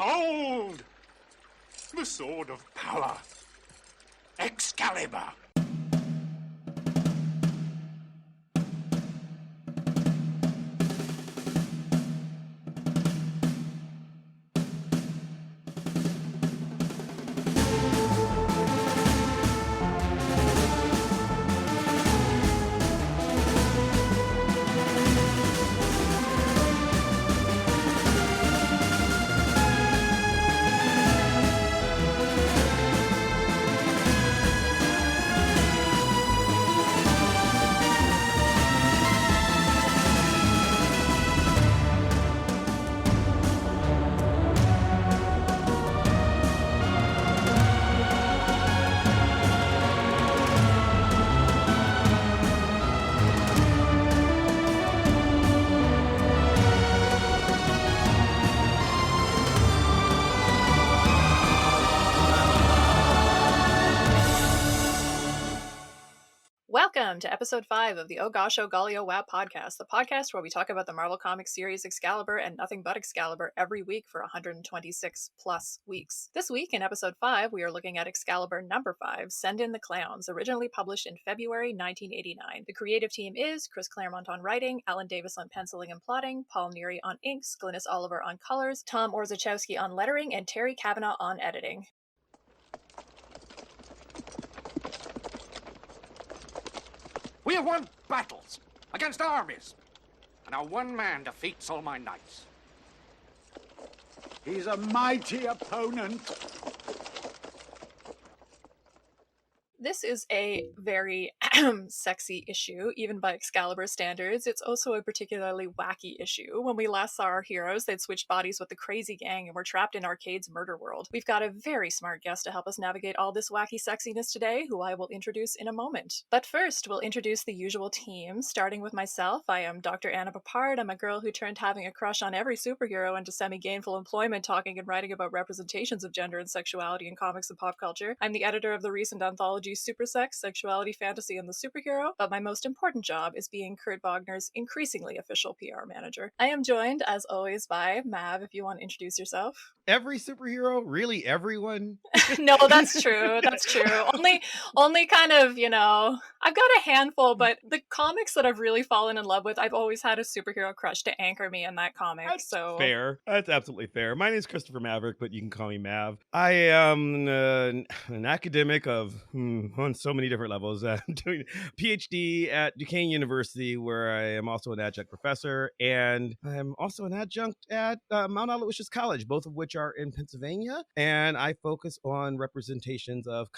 Behold! The sword of power. Excalibur. Welcome to episode 5 of the Oh Gosh Oh Golly Oh Wow podcast, the podcast where we talk about the Marvel Comics series Excalibur and nothing but Excalibur every week for 126 plus weeks. This week in episode 5, we are looking at Excalibur number 5, Send in the Clowns, originally published in February 1989. The creative team is Chris Claremont on writing, Alan Davis on penciling and plotting, Paul Neary on inks, Glynis Oliver on colors, Tom Orzechowski on lettering, and Terry Kavanagh on editing. We have won battles against armies, and our one man defeats all my knights. He's a mighty opponent. This is a very sexy issue, even by Excalibur standards. It's also a particularly wacky issue. When we last saw our heroes, they'd switched bodies with the crazy gang and were trapped in Arcade's murder world. We've got a very smart guest to help us navigate all this wacky sexiness today, who I will introduce in a moment. But first, we'll introduce the usual team, starting with myself. I am Dr. Anna Papard. I'm a girl who turned having a crush on every superhero into semi-gainful employment, talking and writing about representations of gender and sexuality in comics and pop culture. I'm the editor of the recent anthology Supersex, Sexuality, Fantasy, and the Superhero, but my most important job is being Kurt Wagner's increasingly official PR manager. I am joined, as always, by Mav, if you want to introduce yourself. Every superhero? Really, everyone? No, that's true. That's true. Only kind of, I've got a handful, but the comics that I've really fallen in love with, I've always had a superhero crush to anchor me in that comic. That's so fair. That's absolutely fair. My name is Christopher Maverick, but you can call me Mav. I am an academic of on so many different levels. I'm doing a PhD at Duquesne University, where I am also an adjunct professor, and I'm also an adjunct at Mount Aloysius College, both of which are in Pennsylvania. And I focus on representations of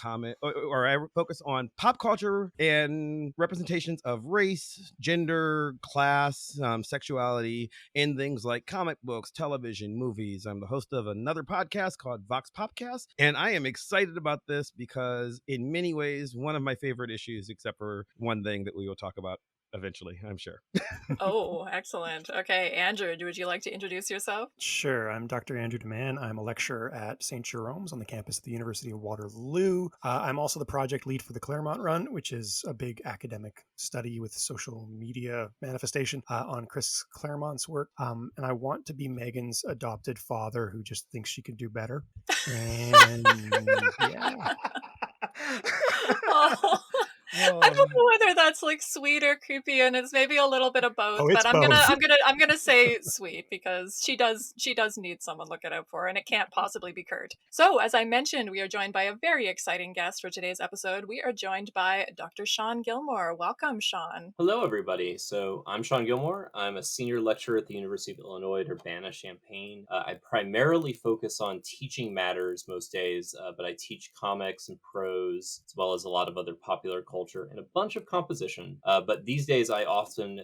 or I focus on pop culture and representations of race, gender, class, sexuality, in things like comic books, television, movies. I'm the host of another podcast called Vox Popcast, and I am excited about this because in many ways, one of my favorite issues, except for one thing that we will talk about eventually, I'm sure. Oh, excellent. Okay, Andrew, would you like to introduce yourself? Sure. I'm Dr. Andrew DeMann. I'm a lecturer at St. Jerome's on the campus of the University of Waterloo. I'm also the project lead for the Claremont Run, which is a big academic study with social media manifestation on Chris Claremont's work. And I want to be Megan's adopted father who just thinks she can do better. And yeah. Oh. I don't know whether that's like sweet or creepy, and it's maybe a little bit of both. Oh, but it's both. I'm gonna say sweet because she does need someone looking out for her, and it can't possibly be Kurt. So, as I mentioned, we are joined by a very exciting guest for today's episode. We are joined by Dr. Shawn Gilmore. Welcome, Shawn. Hello, everybody. So I'm Shawn Gilmore. I'm a senior lecturer at the University of Illinois at Urbana-Champaign. I primarily focus on teaching matters most days, but I teach comics and prose, as well as a lot of other popular culture and a bunch of composition. But these days, I often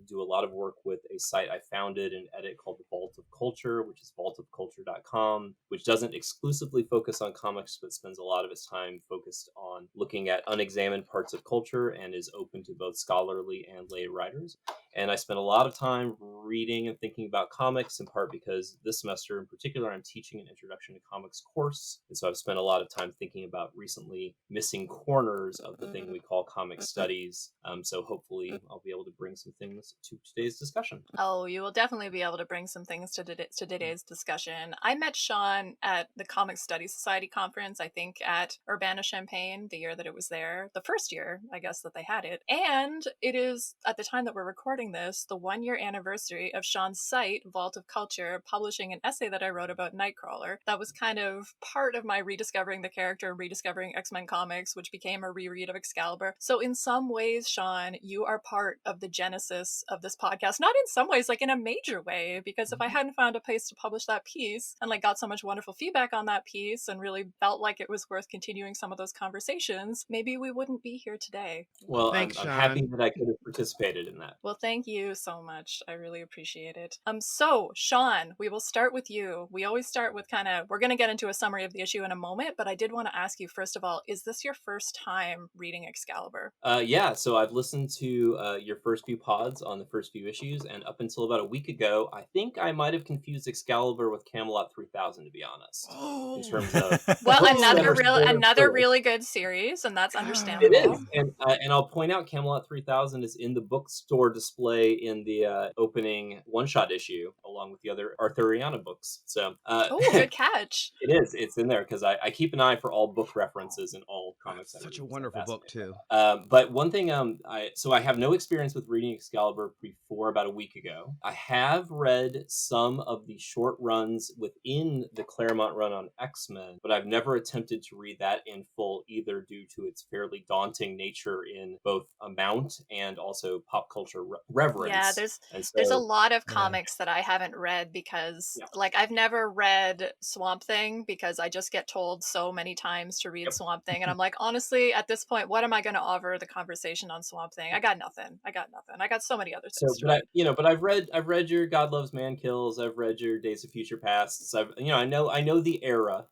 do a lot of work with a site I founded and edit called the Vault of Culture, which is vaultofculture.com, which doesn't exclusively focus on comics, but spends a lot of its time focused on looking at unexamined parts of culture and is open to both scholarly and lay writers. And I spent a lot of time reading and thinking about comics, in part because this semester in particular, I'm teaching an Introduction to Comics course. And so I've spent a lot of time thinking about recently missing corners of the thing we call comic studies. So hopefully I'll be able to bring some things to today's discussion. Oh, you will definitely be able to bring some things to today's discussion. I met Shawn at the Comic Study Society conference, I think at Urbana-Champaign, the year that it was there, the first year, I guess, that they had it. And it is, at the time that we're recording this, the 1-year anniversary of Shawn's site, Vault of Culture, publishing an essay that I wrote about Nightcrawler. That was kind of part of my rediscovering the character, rediscovering X-Men comics, which became a reread of Excalibur. So in some ways, Shawn, you are part of the genesis of this podcast. Not in some ways, like in a major way, because if I hadn't found a place to publish that piece and like got so much wonderful feedback on that piece and really felt like it was worth continuing some of those conversations, maybe we wouldn't be here today. Well, Thanks, I'm Shawn. happy that I could have participated in that. Well, thank you so much. I really appreciate it. So Shawn, we will start with you. We always start with we're going to get into a summary of the issue in a moment, but I did want to ask you, first of all, is this your first time reading Excalibur? Yeah, so I've listened to your first few pods on the first few issues, and up until about a week ago, I think I might have confused Excalibur with Camelot 3000, to be honest. Oh. In terms of well, books that are another first. really good series, and that's understandable. It is, and I'll point out Camelot 3000 is in the bookstore display in the opening one-shot issue, along with the other Arthuriana books. So, oh, good catch! It is. It's in there because I keep an eye for all book references in all comics. Such a wonderful book too. But one thing, I have no experience with reading Excalibur before about a week ago. I have read some of the short runs within the Claremont run on X-Men, but I've never attempted to read that in full, either due to its fairly daunting nature in both amount and also pop culture reverence. Yeah, there's a lot of comics that I haven't read because, like, I've never read Swamp Thing because I just get told so many times to read Swamp Thing, and I'm like, honestly, at this point, what am I going to offer the conversation on Swamp Thing? I got nothing. I got so many other things. So, but I've read your God Loves Man Kills. I've read your Days of Future Pasts. I know the era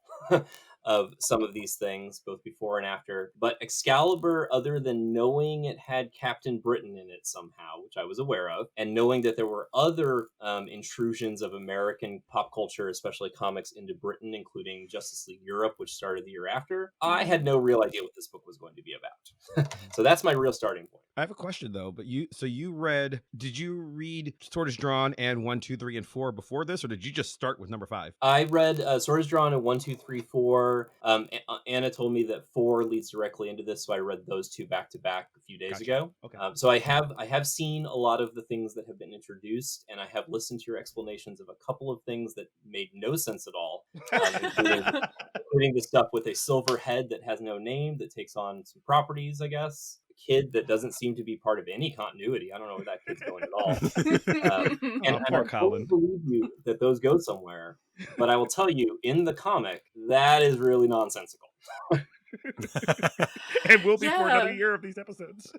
of some of these things, both before and after. But Excalibur, other than knowing it had Captain Britain in it somehow, which I was aware of, and knowing that there were other intrusions of American pop culture, especially comics, into Britain, including Justice League Europe, which started the year after, I had no real idea what this book was going to be about. So that's my real starting point. I have a question though, but did you read Sword is Drawn and 1, 2, 3, and 4 before this, or did you just start with number 5? I read Sword is Drawn in 1, 2, 3, 4. Anna told me that 4 leads directly into this, so I read those two back to back a few days ago. Okay. So I have seen a lot of the things that have been introduced, and I have listened to your explanations of a couple of things that made no sense at all, including the stuff with a silver head that has no name that takes on some properties, I guess. Kid that doesn't seem to be part of any continuity. I don't know where that kid's going at all. And I totally believe you that those go somewhere, but I will tell you, in the comic, that is really nonsensical. And will be for another year of these episodes.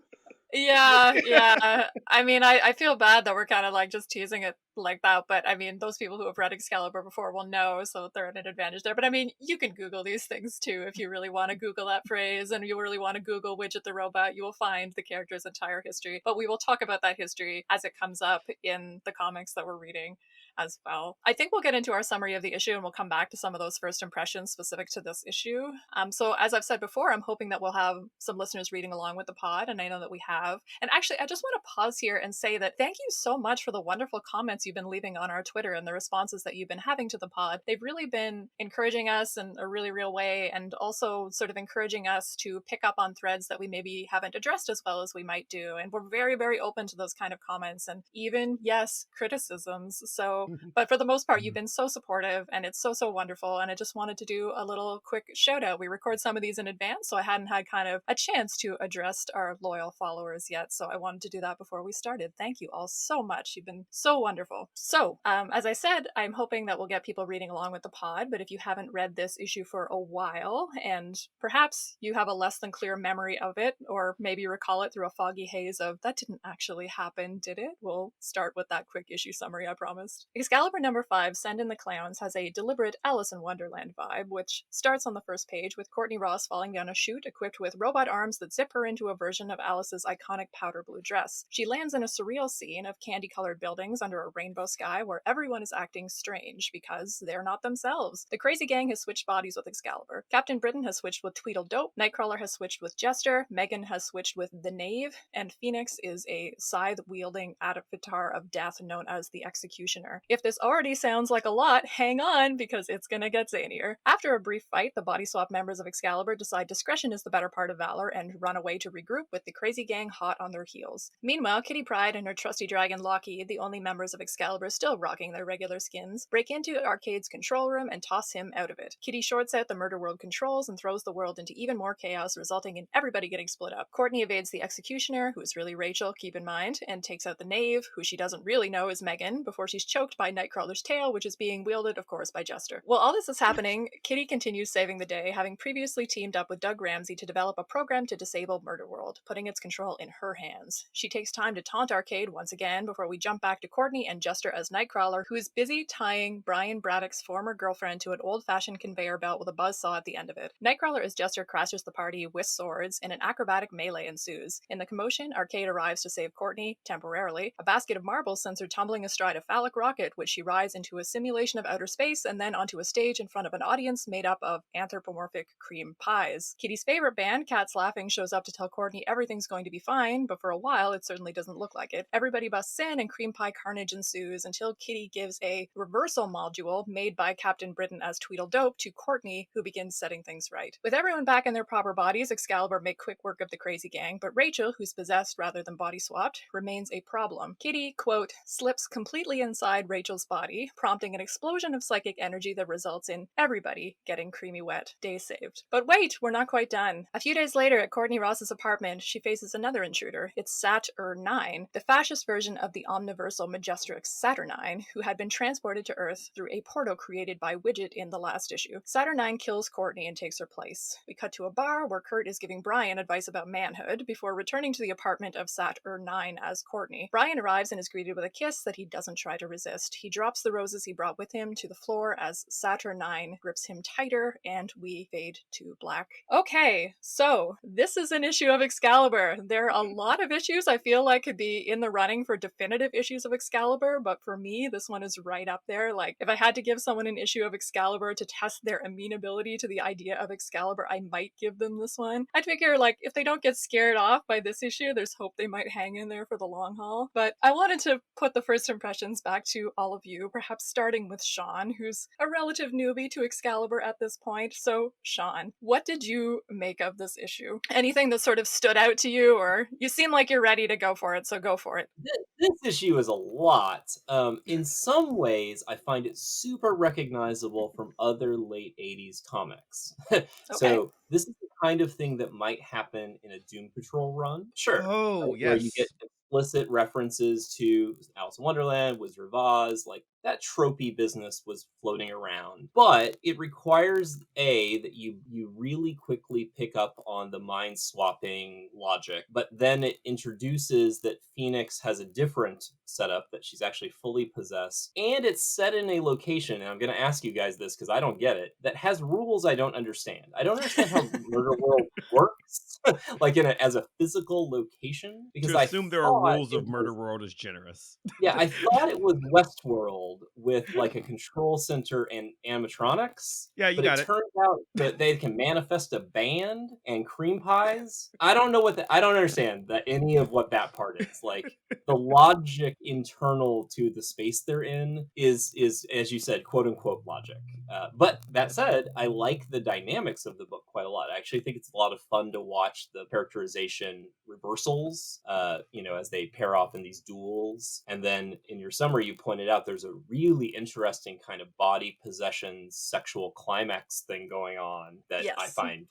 Yeah. I mean, I feel bad that we're kind of like just teasing it like that, but I mean, those people who have read Excalibur before will know, so they're at an advantage there. But I mean, you can Google these things too if you really want to Google that phrase, and you really want to Google Widget the Robot, you will find the character's entire history. But we will talk about that history as it comes up in the comics that we're reading as well. I think we'll get into our summary of the issue and we'll come back to some of those first impressions specific to this issue. So as I've said before, I'm hoping that we'll have some listeners reading along with the pod, and I know that we have. And actually, I just want to pause here and say that thank you so much for the wonderful comments you've been leaving on our Twitter and the responses that you've been having to the pod. They've really been encouraging us in a really real way, and also sort of encouraging us to pick up on threads that we maybe haven't addressed as well as we might do. And we're very, very open to those kind of comments and even, yes, criticisms. So, but for the most part, you've been so supportive, and it's so wonderful. And I just wanted to do a little quick shout out. We record some of these in advance, so I hadn't had kind of a chance to address our loyal followers yet. So I wanted to do that before we started. Thank you all so much. You've been so wonderful. Wonderful. So, as I said, I'm hoping that we'll get people reading along with the pod, but if you haven't read this issue for a while, and perhaps you have a less than clear memory of it, or maybe recall it through a foggy haze of, that didn't actually happen, did it? We'll start with that quick issue summary, I promised. Excalibur number 5, Send in the Clowns, has a deliberate Alice in Wonderland vibe, which starts on the first page with Courtney Ross falling down a chute equipped with robot arms that zip her into a version of Alice's iconic powder blue dress. She lands in a surreal scene of candy-colored buildings under a rainbow sky where everyone is acting strange because they're not themselves. The crazy gang has switched bodies with Excalibur. Captain Britain has switched with Tweedledope, Nightcrawler has switched with Jester, Megan has switched with the Knave, and Phoenix is a scythe-wielding avatar of death known as the Executioner. If this already sounds like a lot, hang on, because it's gonna get zanier. After a brief fight, the body swap members of Excalibur decide discretion is the better part of valor and run away to regroup with the crazy gang hot on their heels. Meanwhile, Kitty Pryde and her trusty dragon Lockheed, the only members of Excalibur still rocking their regular skins, break into Arcade's control room and toss him out of it. Kitty shorts out the Murder World controls and throws the world into even more chaos, resulting in everybody getting split up. Courtney evades the Executioner, who is really Rachel, keep in mind, and takes out the Knave, who she doesn't really know is Megan, before she's choked by Nightcrawler's tail, which is being wielded, of course, by Jester. While all this is happening, Kitty continues saving the day, having previously teamed up with Doug Ramsey to develop a program to disable Murder World, putting its control in her hands. She takes time to taunt Arcade once again before we jump back to Courtney and Jester as Nightcrawler, who is busy tying Brian Braddock's former girlfriend to an old-fashioned conveyor belt with a buzzsaw at the end of it. Nightcrawler as Jester crashes the party with swords, and an acrobatic melee ensues. In the commotion, Arcade arrives to save Courtney, temporarily. A basket of marbles sends her tumbling astride a phallic rocket, which she rides into a simulation of outer space and then onto a stage in front of an audience made up of anthropomorphic cream pies. Kitty's favorite band, Cats Laughing, shows up to tell Courtney everything's going to be fine, but for a while it certainly doesn't look like it. Everybody busts in and cream pie carnage ensues until Kitty gives a reversal module made by Captain Britain as Tweedledope to Courtney, who begins setting things right. With everyone back in their proper bodies, Excalibur make quick work of the crazy gang, but Rachel, who's possessed rather than body swapped, remains a problem. Kitty, quote, slips completely inside Rachel's body, prompting an explosion of psychic energy that results in everybody getting creamy wet. Day saved. But wait, we're not quite done. A few days later at Courtney Ross's apartment, she faces another intruder. It's Saturn, the fascist version of the omniversal Majestrix Saturnine, who had been transported to Earth through a portal created by Widget in the last issue. Saturnine kills Courtney and takes her place. We cut to a bar where Kurt is giving Brian advice about manhood before returning to the apartment of Saturnine as Courtney. Brian arrives and is greeted with a kiss that he doesn't try to resist. He drops the roses he brought with him to the floor as Saturnine grips him tighter, and we fade to black. Okay, so this is an issue of Excalibur. There are a lot of issues I feel like could be in the running for definitive issues of Excalibur, but for me, this one is right up there. Like, if I had to give someone an issue of Excalibur to test their amenability to the idea of Excalibur, I might give them this one. I'd figure, like, if they don't get scared off by this issue, there's hope they might hang in there for the long haul. But I wanted to put the first impressions back to all of you, perhaps starting with Shawn, who's a relative newbie to Excalibur at this point. So, Shawn, what did you make of this issue? Anything that sort of stood out to you, or you seem like you're ready to go for it, so go for it. This issue is a lot. In some ways, I find it super recognizable from other late 80s comics. So this is the kind of thing that might happen in a Doom Patrol run. Sure. Oh, Right? Where you get yes. explicit references to Alice in Wonderland, Wizard of Oz, like that tropey business was floating around. But it requires that you really quickly pick up on the mind swapping logic. But then it introduces that Phoenix has a different setup, that she's actually fully possessed, and it's set in a location, and I'm going to ask you guys this because I don't get it, that has rules I don't understand. I don't understand how Murder World works, like as a physical location, because To assume there are rules of it Murder was, World is generous. yeah, I thought it was Westworld with like a control center and animatronics. Yeah, you But got it it. turns out that they can manifest a band and cream pies. I don't know I don't understand any of what that part is. Like the logic internal to the space they're in is as you said, quote unquote logic. But that said, I like the dynamics of the book quite a lot. I actually think it's a lot of fun to watch the characterization reversals, as they pair off in these duels. And then in your summary, you pointed out there's a really interesting kind of body possession sexual climax thing going on that I Yes. find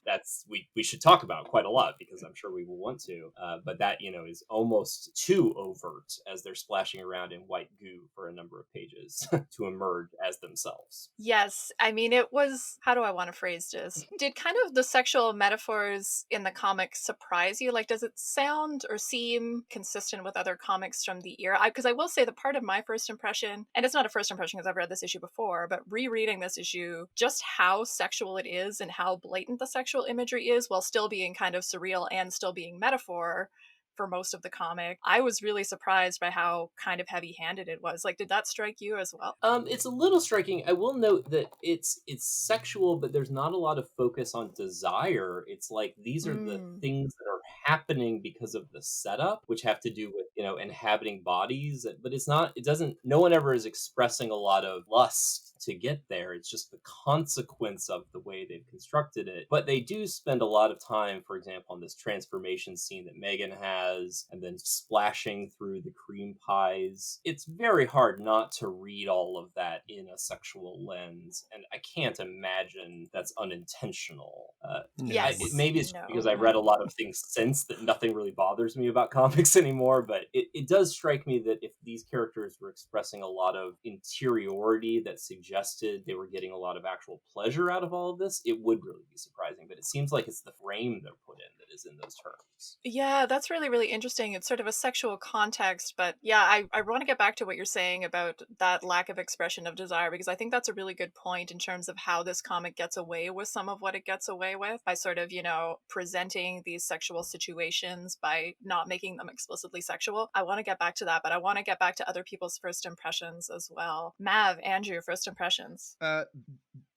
we should talk about quite a lot, because I'm sure we will want to. But that, is almost too overt as they're splashing around in white goo for a number of pages to emerge as themselves. Yes, I mean, it was, how do I want to phrase this? Did kind of the sexual metaphors in the comic surprise you? Like, does it sound or seem consistent with other comics from the era? Because I will say the part of my first impression, and it's not a first impression because I've read this issue before, but rereading this issue, just how sexual it is and how blatant the sexual imagery is while still being kind of surreal and still being metaphor for most of the comic. I was really surprised by how kind of heavy-handed it was. Like, did that strike you as well? It's a little striking. I will note that it's sexual, but there's not a lot of focus on desire. It's like these are the Mm. things that are happening because of the setup, which have to do with, inhabiting bodies. But it's not, it doesn't, no one ever is expressing a lot of lust to get there. It's just the consequence of the way they've constructed it. But they do spend a lot of time, for example, on this transformation scene that Megan has, and then splashing through the cream pies. It's very hard not to read all of that in a sexual lens, and I can't imagine that's unintentional. Yes. Maybe it's No. because I've read a lot of things since that nothing really bothers me about comics anymore, but it does strike me that if these characters were expressing a lot of interiority that suggested they were getting a lot of actual pleasure out of all of this, it would really be surprising. But it seems like it's the frame they're put in that is in those terms. Yeah, that's really, really interesting. It's sort of a sexual context, but yeah, I want to get back to what you're saying about that lack of expression of desire, because I think that's a really good point in terms of how this comic gets away with some of what it gets away with by sort of, presenting these sexual situations by not making them explicitly sexual. I want to get back to that, but I want to get back to other people's first impressions as well. Mav, Andrew, first impressions.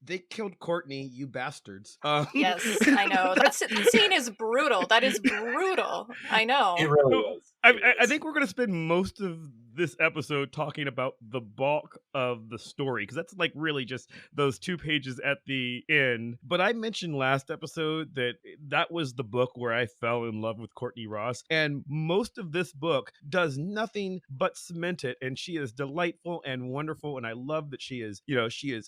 They killed Courtney, you bastards. Yes, I know. That scene is brutal. That is brutal. I know. It really So, is. I think we're going to spend most of this episode talking about the bulk of the story, because that's like really just those 2 pages at the end. But I mentioned last episode that was the book where I fell in love with Courtney Ross, and most of this book does nothing but cement it, and she is delightful and wonderful, and I love that she is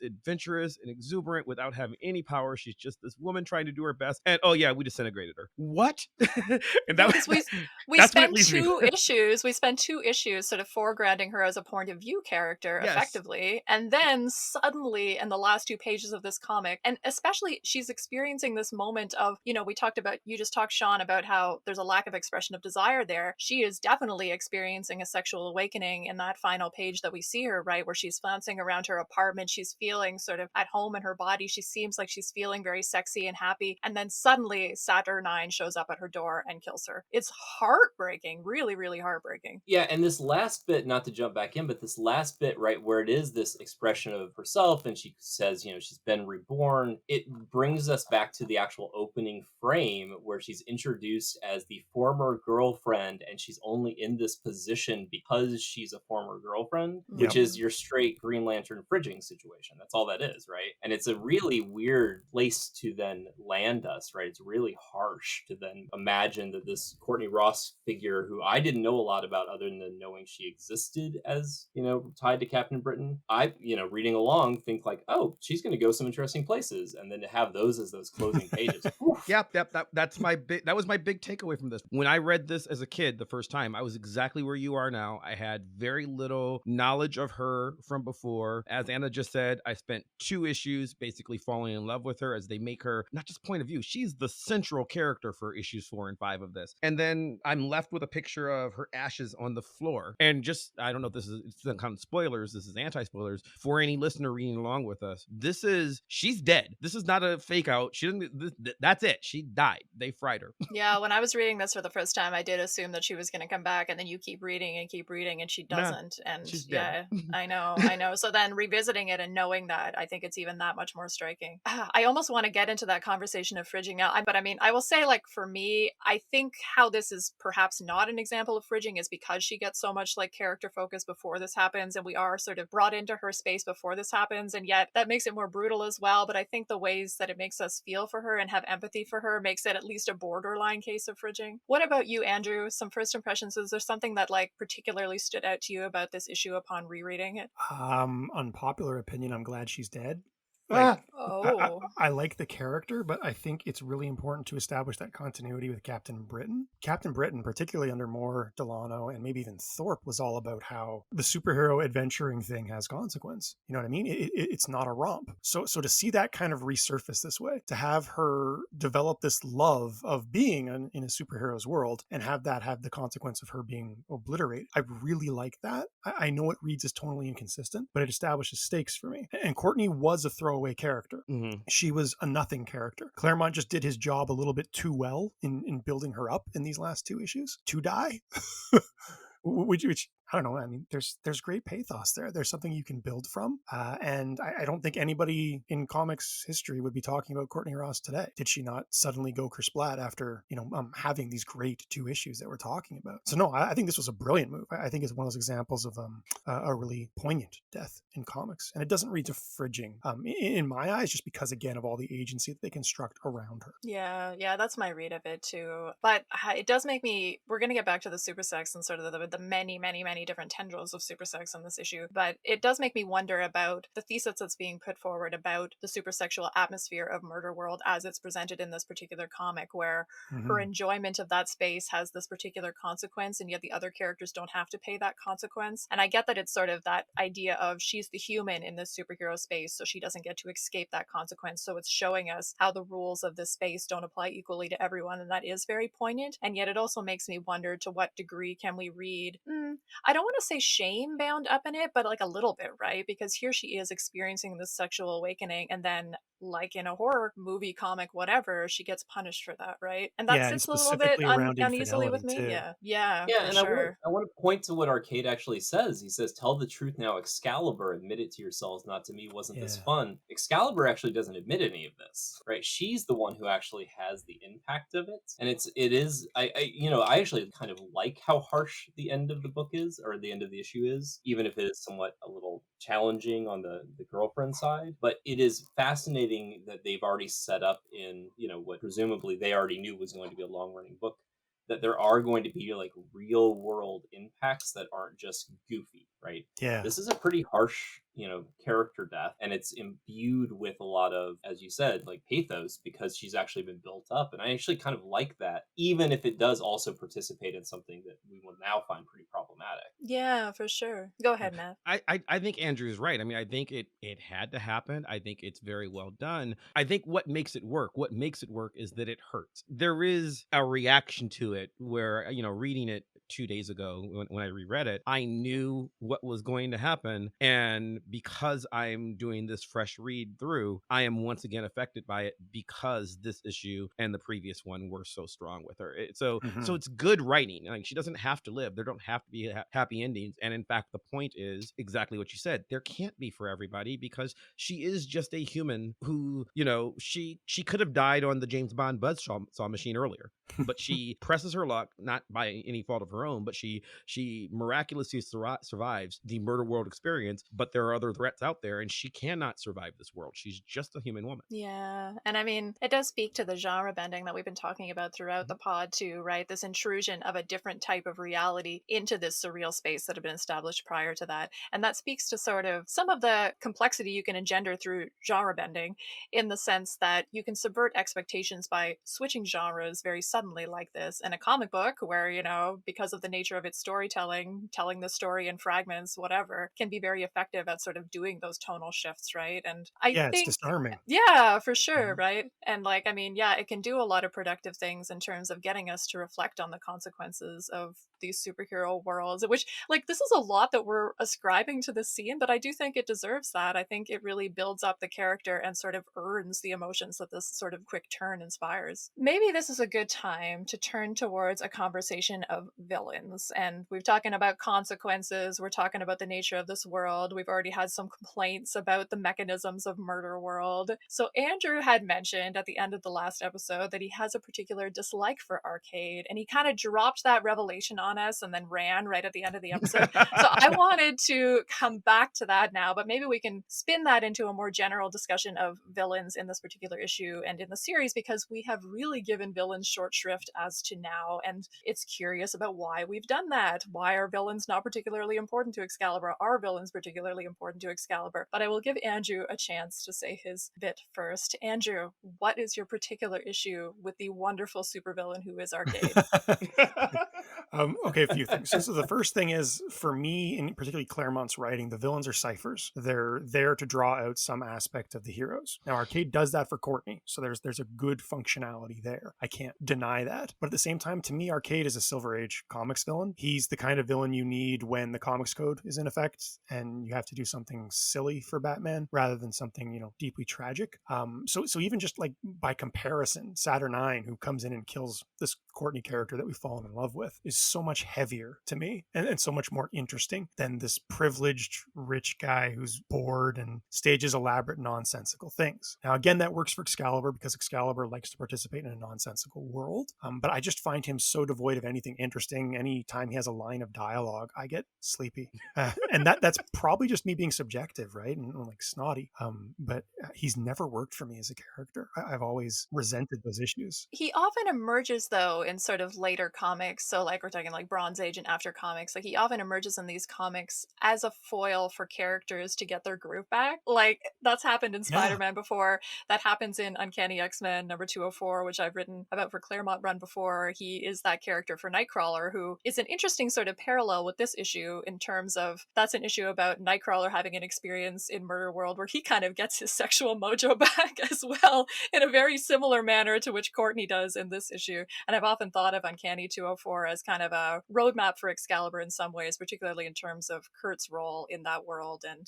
adventurous and exuberant without having any power. She's just this woman trying to do her best, and oh yeah, we disintegrated her. What? And that Because was we that's what spent leads me. 2 issues. We spent 2 issues sort of foregrounding her as a point of view character, Yes. effectively, and then suddenly in the last 2 pages of this comic, and especially she's experiencing this moment of, we talked about, you just talked, Shawn, about how there's a lack of expression of desire there. She is definitely experiencing a sexual awakening in that final page that we see her, right, where she's flouncing around her apartment. She's feeling sort of at home in her body. She seems like she's feeling very sexy and happy, and then suddenly Saturnine shows up at her door and kills her. It's heartbreaking, really, really heartbreaking. Yeah, and this last bit, not to jump back in, but this last bit, right, where it is this expression of herself, and she says, she's been reborn, it brings us back to the actual opening frame where she's introduced as the former girlfriend, and she's only in this position because she's a former girlfriend, which is your straight Green Lantern fridging situation. That's all that is, right? And it's a really weird place to then land us, right? It's really harsh to then imagine that this Courtney Ross figure, who I didn't know a lot about other than knowing she existed as, tied to Captain Britain, I, reading along, think like, oh, she's going to go some interesting places, and then to have those as those closing pages. Yep, that was my big takeaway from this. When I read this as a kid the first time, I was exactly where you are now. I had very little knowledge of her from before. As Anna just said, I spent 2 issues basically falling in love with her as they make her not just point of view, she's the central character for issues 4 and 5 of this. And then I'm left with a picture of her ashes on the floor. And just, I don't know if this is some kind of spoilers, this is anti-spoilers for any listener reading along with us. She's dead. This is not a fake out. That's it. She died. They fried her. Yeah, when I was reading this for the first time, I did assume that she was going to come back, and then you keep reading, and she doesn't. And she's dead. Yeah, I know. So then revisiting it and knowing that, I think it's even that much more striking. I almost want to get into that conversation of fridging now, but I mean, I will say, like, for me, I think how this is perhaps not an example of fridging is because she gets so much like character focus before this happens, and we are sort of brought into her space before this happens, and yet that makes it more brutal as well. But I think the ways that it makes us feel for her and have empathy for her makes it at least a borderline case of fridging. What about you, Andrew? Some first impressions? Is there something that like particularly stood out to you about this issue upon rereading it? Unpopular opinion, I'm glad she's dead. Ah, I like the character, but I think it's really important to establish that continuity with Captain Britain. Captain Britain, particularly under Moore, Delano, and maybe even Thorpe, was all about how the superhero adventuring thing has consequence. You know what I mean? It's not a romp. So to see that kind of resurface this way, to have her develop this love of being in a superhero's world and have that have the consequence of her being obliterated, I really like that. I know it reads as tonally inconsistent, but it establishes stakes for me. And Courtney was a throwaway character. Mm-hmm. She was a nothing character. Claremont just did his job a little bit too well in building her up in these last 2 issues to die. which I don't know. I mean, there's great pathos there. There's something you can build from. And I don't think anybody in comics history would be talking about Courtney Ross today. Did she not suddenly go kersplat after, having these great 2 issues that we're talking about? So no, I think this was a brilliant move. I think it's one of those examples of a really poignant death in comics. And it doesn't read to fridging in my eyes, just because, again, of all the agency that they construct around her. Yeah, that's my read of it too. But it does make me, we're going to get back to the supersex and sort of the many different tendrils of supersex in this issue, but it does make me wonder about the thesis that's being put forward about the supersexual atmosphere of Murder World as it's presented in this particular comic, where her enjoyment of that space has this particular consequence, and yet the other characters don't have to pay that consequence. And I get that it's sort of that idea of she's the human in this superhero space, so she doesn't get to escape that consequence. So it's showing us how the rules of this space don't apply equally to everyone, and that is very poignant. And yet it also makes me wonder, to what degree can we read I don't want to say shame bound up in it, but like a little bit, right? Because here she is experiencing this sexual awakening, and then, like in a horror movie, comic, whatever, she gets punished for that, right? And that And sits a little bit specifically around uneasily with infidelity me. too. Yeah, Yeah, for and sure. I want to point to what Arcade actually says. He says, "Tell the truth now, Excalibur. Admit it to yourselves, not to me. Wasn't this Yeah. fun?" Excalibur actually doesn't admit any of this, right? She's the one who actually has the impact of it, and it is. I actually kind of like how harsh the end of the book is, or the end of the issue is, even if it is somewhat a little challenging on the girlfriend side. But it is fascinating that they've already set up in what presumably they already knew was going to be a long running book, that there are going to be like real world impacts that aren't just goofy, right? Yeah. This is a pretty harsh, character death, and it's imbued with a lot of, as you said, like pathos, because she's actually been built up. And I actually kind of like that, even if it does also participate in something that we will now find pretty problematic. Yeah, for sure. Go ahead, Matt. I think Andrew's right. I mean, I think it had to happen. I think it's very well done. I think what makes it work is that it hurts. There is a reaction to it where, reading it 2 days ago when I reread it, I knew what was going to happen. And because I'm doing this fresh read through, I am once again affected by it, because this issue and the previous one were so strong with her. So it's good writing. Like, she doesn't have to live. There don't have to be happy endings. And in fact, the point is exactly what you said. There can't be for everybody, because she is just a human who, she could have died on the James Bond buzzsaw machine earlier, but she presses her luck, not by any fault of her own, but she miraculously survives the Murder World experience. But there are other threats out there, and she cannot survive this world. She's just a human woman. Yeah, and I mean, it does speak to the genre bending that we've been talking about throughout the pod too, right? This intrusion of a different type of reality into this surreal space that had been established prior to that. And that speaks to sort of some of the complexity you can engender through genre bending, in the sense that you can subvert expectations by switching genres very suddenly like this. In a comic book where, because of the nature of its storytelling, telling the story in fragments, whatever, can be very effective at sort of doing those tonal shifts, right? And I think It's disarming. Yeah, for sure, right? And it can do a lot of productive things in terms of getting us to reflect on the consequences of these superhero worlds, which, this is a lot that we're ascribing to this scene, but I do think it deserves that. I think it really builds up the character and sort of earns the emotions that this sort of quick turn inspires. Maybe this is a good time to turn towards a conversation of villains. And we've talking about consequences. We're talking about the nature of this world. We've already had some complaints about the mechanisms of Murder World. So Andrew had mentioned at the end of the last episode that he has a particular dislike for Arcade, and he kind of dropped that revelation on us and then ran right at the end of the episode. So I wanted to come back to that now, but maybe we can spin that into a more general discussion of villains in this particular issue and in the series, because we have really given villains short shrift as to now, and it's curious about why we've done that. Why are villains not particularly important to Excalibur? Are villains particularly important to Excalibur? But I will give Andrew a chance to say his bit first. Andrew, what is your particular issue with the wonderful supervillain who is Arcade? Okay, a few things. So the first thing is, for me, and particularly Claremont's writing, the villains are ciphers. They're there to draw out some aspect of the heroes. Now, Arcade does that for Courtney, so there's a good functionality there. I can't deny that. But at the same time, to me, Arcade is a Silver Age comics villain. He's the kind of villain you need when the comics code is in effect, and you have to do something silly for Batman rather than something, deeply tragic. So even just like by comparison, Saturnine, who comes in and kills this Courtney character that we've fallen in love with, is so much heavier to me and so much more interesting than this privileged rich guy who's bored and stages elaborate nonsensical things. Now, again, that works for Excalibur because Excalibur likes to participate in a nonsensical world, but I just find him so devoid of anything interesting. Anytime he has a line of dialogue, I get sleepy. And that's probably just me being subjective, right? And like snotty. But he's never worked for me as a character. I've always resented those issues. He often emerges, though, in sort of later comics. So, like, we're talking like Bronze Age and after comics. Like, he often emerges in these comics as a foil for characters to get their groove back. Like, that's happened in Spider-Man before. That happens in Uncanny X-Men number 204, which I've written about for Claremont Run before. He is that character for Nightcrawler, who is an interesting sort of parallel with this issue in terms of that's an issue about Nightcrawler having an experience in Murder World where he kind of gets his sexual mojo back as well, in a very similar manner to which Courtney does in this issue. And I've often thought of Uncanny 204 as kind of a roadmap for Excalibur in some ways, particularly in terms of Kurt's role in that world and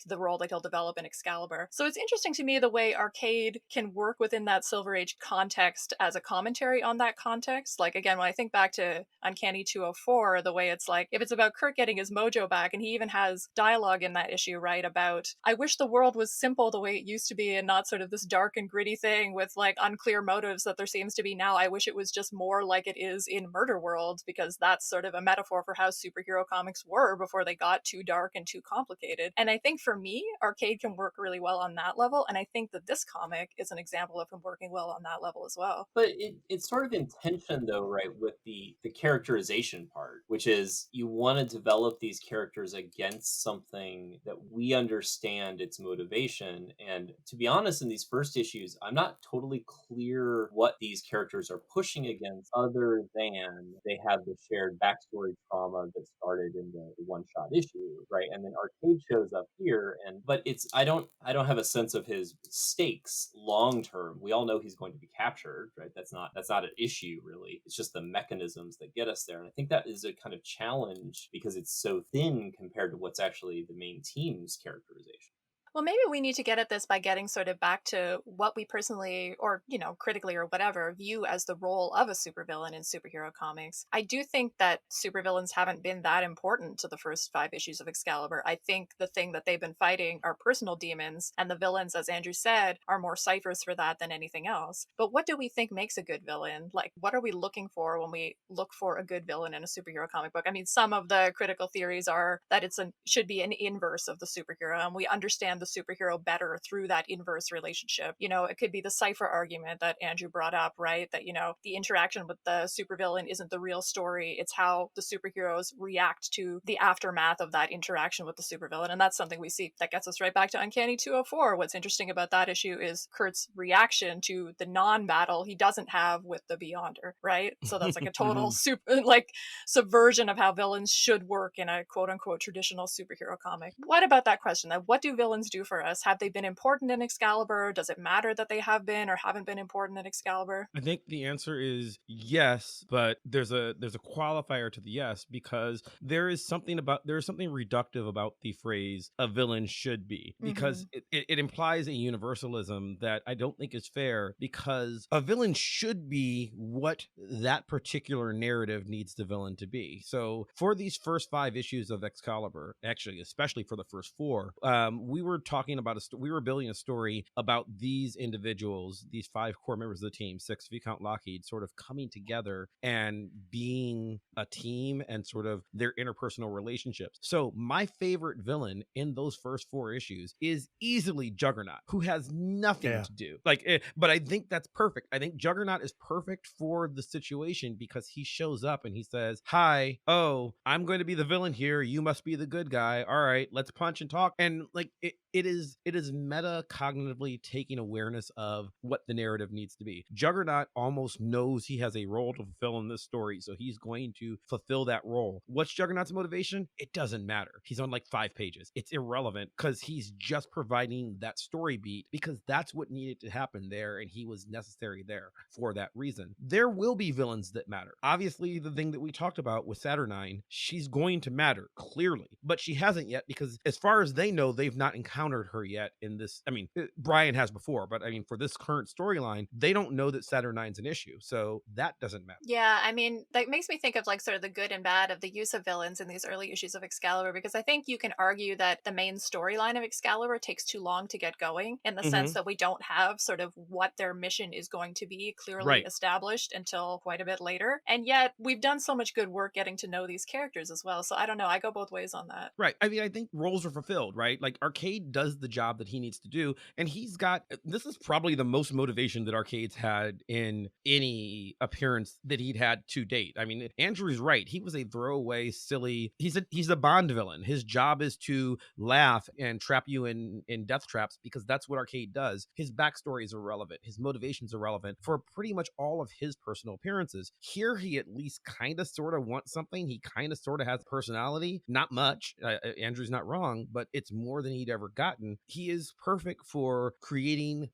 the role that he'll develop in Excalibur. So it's interesting to me the way Arcade can work within that Silver Age context as a commentary on that context. Like, again, when I think back to Uncanny 204, the way it's like, if it's about Kurt getting his mojo back, and he even has dialogue in that issue, right, about, I wish the world was simple the way it used to be and not sort of this dark and gritty thing with like unclear motives that there seems to be now. I wish it was just more like it is in Murder World, because that's sort of a metaphor for how superhero comics were before they got too dark and too complicated. And I think for me, Arcade can work really well on that level, and I think that this comic is an example of him working well on that level as well. But it's sort of in tension, though, right, with the characterization part, which is you want to develop these characters against something that we understand its motivation. And to be honest, in these first issues, I'm not totally clear what these characters are pushing against, other than they have the shared backstory trauma that started in the one-shot issue, right? And then Arcade shows up here, but I don't have a sense of his stakes long term. We all know he's going to be captured, right? That's not an issue, really. It's just the mechanisms that get us there. And I think that is a kind of challenge because it's so thin compared to what's actually the main team's characterization. Well, maybe we need to get at this by getting sort of back to what we personally, or, critically or whatever, view as the role of a supervillain in superhero comics. I do think that supervillains haven't been that important to the first 5 issues of Excalibur. I think the thing that they've been fighting are personal demons, and the villains, as Andrew said, are more ciphers for that than anything else. But what do we think makes a good villain? Like, what are we looking for when we look for a good villain in a superhero comic book? I mean, some of the critical theories are that should be an inverse of the superhero, and we understand the superhero better through that inverse relationship. It could be the cipher argument that Andrew brought up, right? That, the interaction with the supervillain isn't the real story. It's how the superheroes react to the aftermath of that interaction with the supervillain. And that's something we see that gets us right back to Uncanny 204. What's interesting about that issue is Kurt's reaction to the non-battle he doesn't have with the Beyonder, right? So that's like a total subversion of how villains should work in a quote-unquote traditional superhero comic. What about that question? What do villains do for us? Have they been important in Excalibur? Does it matter that they have been or haven't been important in Excalibur? I think the answer is yes, but there's a qualifier to the yes, because there's something reductive about the phrase "a villain should be," because it implies a universalism that I don't think is fair, because a villain should be what that particular narrative needs the villain to be. So for these first 5 issues of Excalibur, actually especially for the first 4, we were talking about we were building a story about these individuals, these 5 core members of the team, 6 if you count Lockheed, sort of coming together and being a team and sort of their interpersonal relationships. So my favorite villain in those first 4 issues is easily Juggernaut, who has nothing to do. But I think that's perfect. I think Juggernaut is perfect for the situation because he shows up and he says, "Hi, oh, I'm going to be the villain here. You must be the good guy. All right, let's punch and talk." And like it is meta cognitively taking awareness of what the narrative needs to be. Juggernaut almost knows he has a role to fulfill in this story, so he's going to fulfill that role. What's Juggernaut's motivation? It doesn't matter. He's on like 5 pages. It's irrelevant because he's just providing that story beat because that's what needed to happen there, and he was necessary there for that reason. There will be villains that matter. Obviously, the thing that we talked about with Saturnine, she's going to matter, clearly, but she hasn't yet because as far as they know, they've not encountered her yet in this. I mean, Brian has before, but I mean, for this current storyline, they don't know that Saturnine's an issue, so that doesn't matter. Yeah, I mean, that makes me think of like sort of the good and bad of the use of villains in these early issues of Excalibur, because I think you can argue that the main storyline of Excalibur takes too long to get going in the sense that we don't have sort of what their mission is going to be clearly established until quite a bit later. And yet we've done so much good work getting to know these characters as well. So I don't know, I go both ways on that. Right. I mean, I think roles are fulfilled, right? Like Arcade does the job that he needs to do, and he's got, this is probably the most motivation that Arcade's had in any appearance that he'd had to date. I mean, Andrew's right. He was a throwaway, silly, he's a Bond villain. His job is to laugh and trap you in death traps because that's what Arcade does. His backstory is irrelevant. His motivations are relevant for pretty much all of his personal appearances. Here, he at least kind of sort of wants something. He kind of sort of has personality. Not much. Andrew's not wrong, but it's more than he'd ever gotten. He is perfect for creating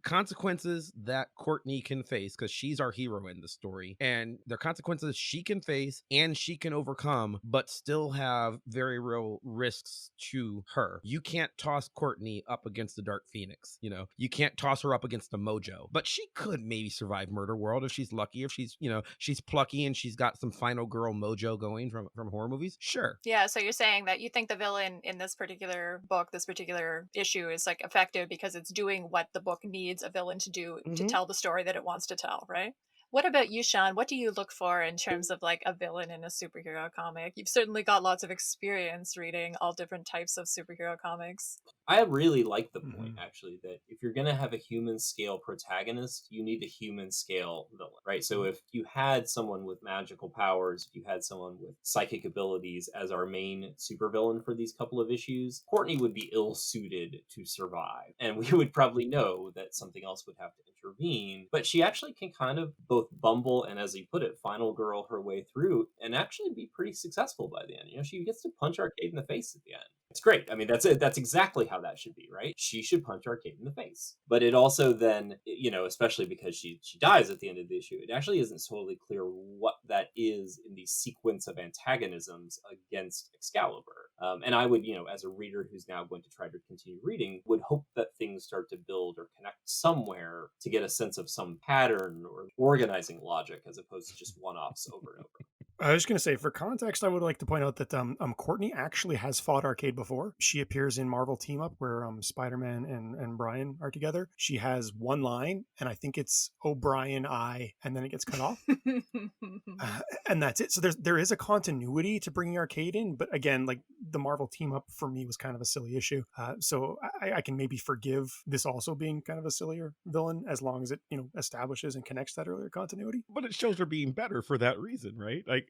consequences that Courtney can face because she's our hero in the story. And they're consequences she can face and she can overcome, but still have very real risks to her. You can't toss Courtney up against the Dark Phoenix. You know, you can't toss her up against the Mojo, but she could maybe survive Murder World if she's lucky, if she's, you know, she's plucky and she's got some final girl mojo going from horror movies. Sure. Yeah, so you're saying that you think the villain in this particular book, this particular issue is like effective because it's doing what the book needs a villain to do to tell the story that it wants to tell, right? What about you, Shawn? What do you look for in terms of like a villain in a superhero comic? You've certainly got lots of experience reading all different types of superhero comics. I really like the point, actually, that if you're going to have a human scale protagonist, you need a human scale villain, right? So if you had someone with magical powers, if you had someone with psychic abilities as our main supervillain for these couple of issues, Courtney would be ill-suited to survive. And we would probably know that something else would have to intervene. But she actually can kind of both bumble and, as you put it, final girl her way through and actually be pretty successful by the end. You know, she gets to punch Arcade in the face at the end. It's great. I mean, that's it. That's exactly how that should be, right? She should punch Arcade in the face. But it also then, you know, especially because she dies at the end of the issue, it actually isn't totally clear what that is in the sequence of antagonisms against Excalibur. And I would, you know, as a reader who's now going to try to continue reading, would hope that things start to build or connect somewhere to get a sense of some pattern or organizing logic as opposed to just one-offs over and over. I was going to say, for context, I would like to point out that Courtney actually has fought Arcade before. She appears in Marvel Team Up, where Spider-Man and Brian are together. She has one line, and I think it's "O'Brien, I," and then it gets cut off. And that's it. So there is a continuity to bringing Arcade in, but again, like the Marvel Team Up for me was kind of a silly issue. So I can maybe forgive this also being kind of a sillier villain as long as it, you know, establishes and connects that earlier continuity. But it shows her being better for that reason, right? Like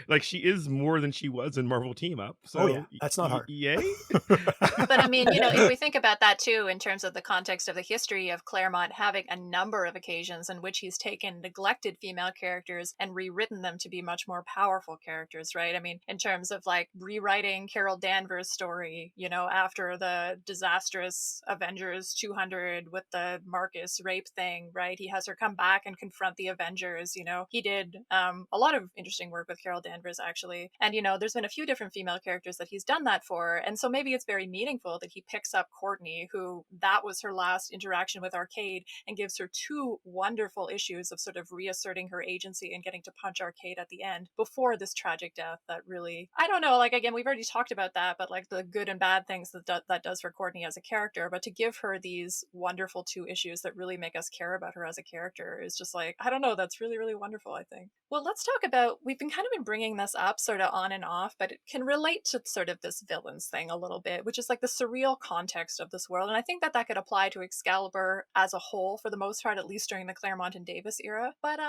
like she is more than she was in Marvel Team Up. So Oh yeah, that's not hard. yay. But I mean, if we think about that too, in terms of the context of the history of Claremont having a number of occasions in which he's taken neglected female characters and rewritten them to be much more powerful characters, right? I mean, in terms of like rewriting Carol Danvers' story, after the disastrous Avengers 200 with the Marcus rape thing, right? He has her come back and confront the Avengers. He did a lot of interesting work with Carol Danvers, actually. And, there's been a few different female characters that he's done that for. And so maybe it's very meaningful that he picks up Courtney, who that was her last interaction with Arcade, and gives her 2 wonderful issues of sort of reasserting her agency and getting to punch Arcade at the end before this tragic death that really, I don't know, like, again, we've already talked about that, but like the good and bad things that does for Courtney as a character, but to give her these wonderful 2 issues that really make us care about her as a character is just like, I don't know, that's really, really wonderful, I think. Well, let's talk about, we've been kind of been bringing this up sort of on and off, but it can relate to sort of this villains thing a little bit, which is like the surreal context of this world. And I think that could apply to Excalibur as a whole for the most part, at least during the Claremont and Davis era. But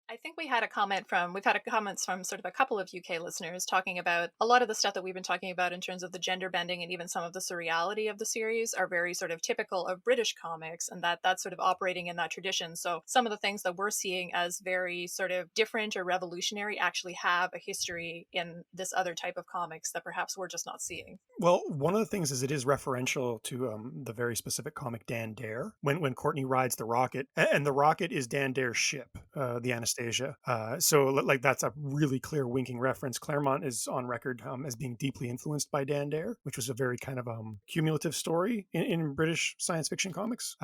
I think we've had comments from sort of a couple of UK listeners talking about a lot of the stuff that we've been talking about in terms of the gender bending and even some of the surreality of the series are very sort of typical of British comics, and that's sort of operating in that tradition. So some of the things that we're seeing as very sort of different or revolutionary actually have a history in this other type of comics that perhaps we're just not seeing. Well, one of the things is it is referential to the very specific comic Dan Dare, when Courtney rides the rocket, and the rocket is Dan Dare's ship, the Anastasia. So like that's a really clear winking reference. Claremont is on record as being deeply influenced by Dan Dare, which was a very kind of cumulative story in British science fiction comics.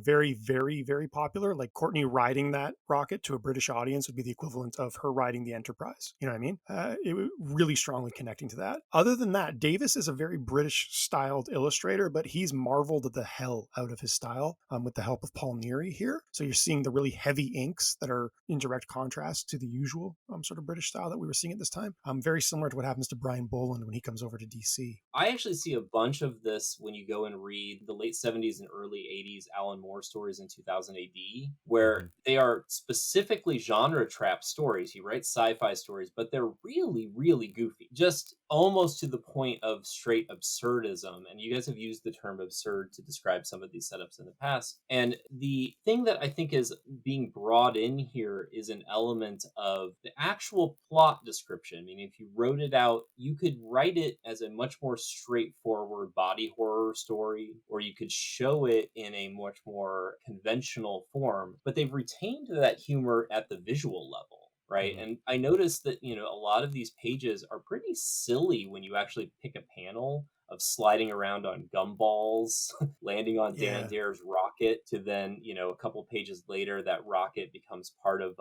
Very, very, very popular. Like Courtney riding that rocket to a British audience would be the equivalent of her riding the Enterprise. You know what I mean? It really strongly connecting to that. Other than that, Davis is a very British styled illustrator, but he's marveled the hell out of his style with the help of Paul Neary here. So you're seeing the really heavy inks that are in direct contrast to the usual sort of British style that we were seeing at this time. Very similar to what happens to Brian Boland when he comes over to DC. I actually see a bunch of this when you go and read the late 70s and early 80s Alan Moore stories in 2000 AD, where they are specifically genre trap stories. He writes sci-fi stories, but they're really, really goofy. Just almost to the point of straight absurdism. And you guys have used the term absurd to describe some of these setups in the past. And the thing that I think is being brought in here is an element of the actual plot description. I mean, if you wrote it out, you could write it as a much more straightforward body horror story, or you could show it in a much more conventional form, but they've retained that humor at the visual level. Right. And I noticed that, a lot of these pages are pretty silly when you actually pick a panel of sliding around on gumballs, landing on Dan Dare's rocket, to then, a couple pages later, that rocket becomes part of,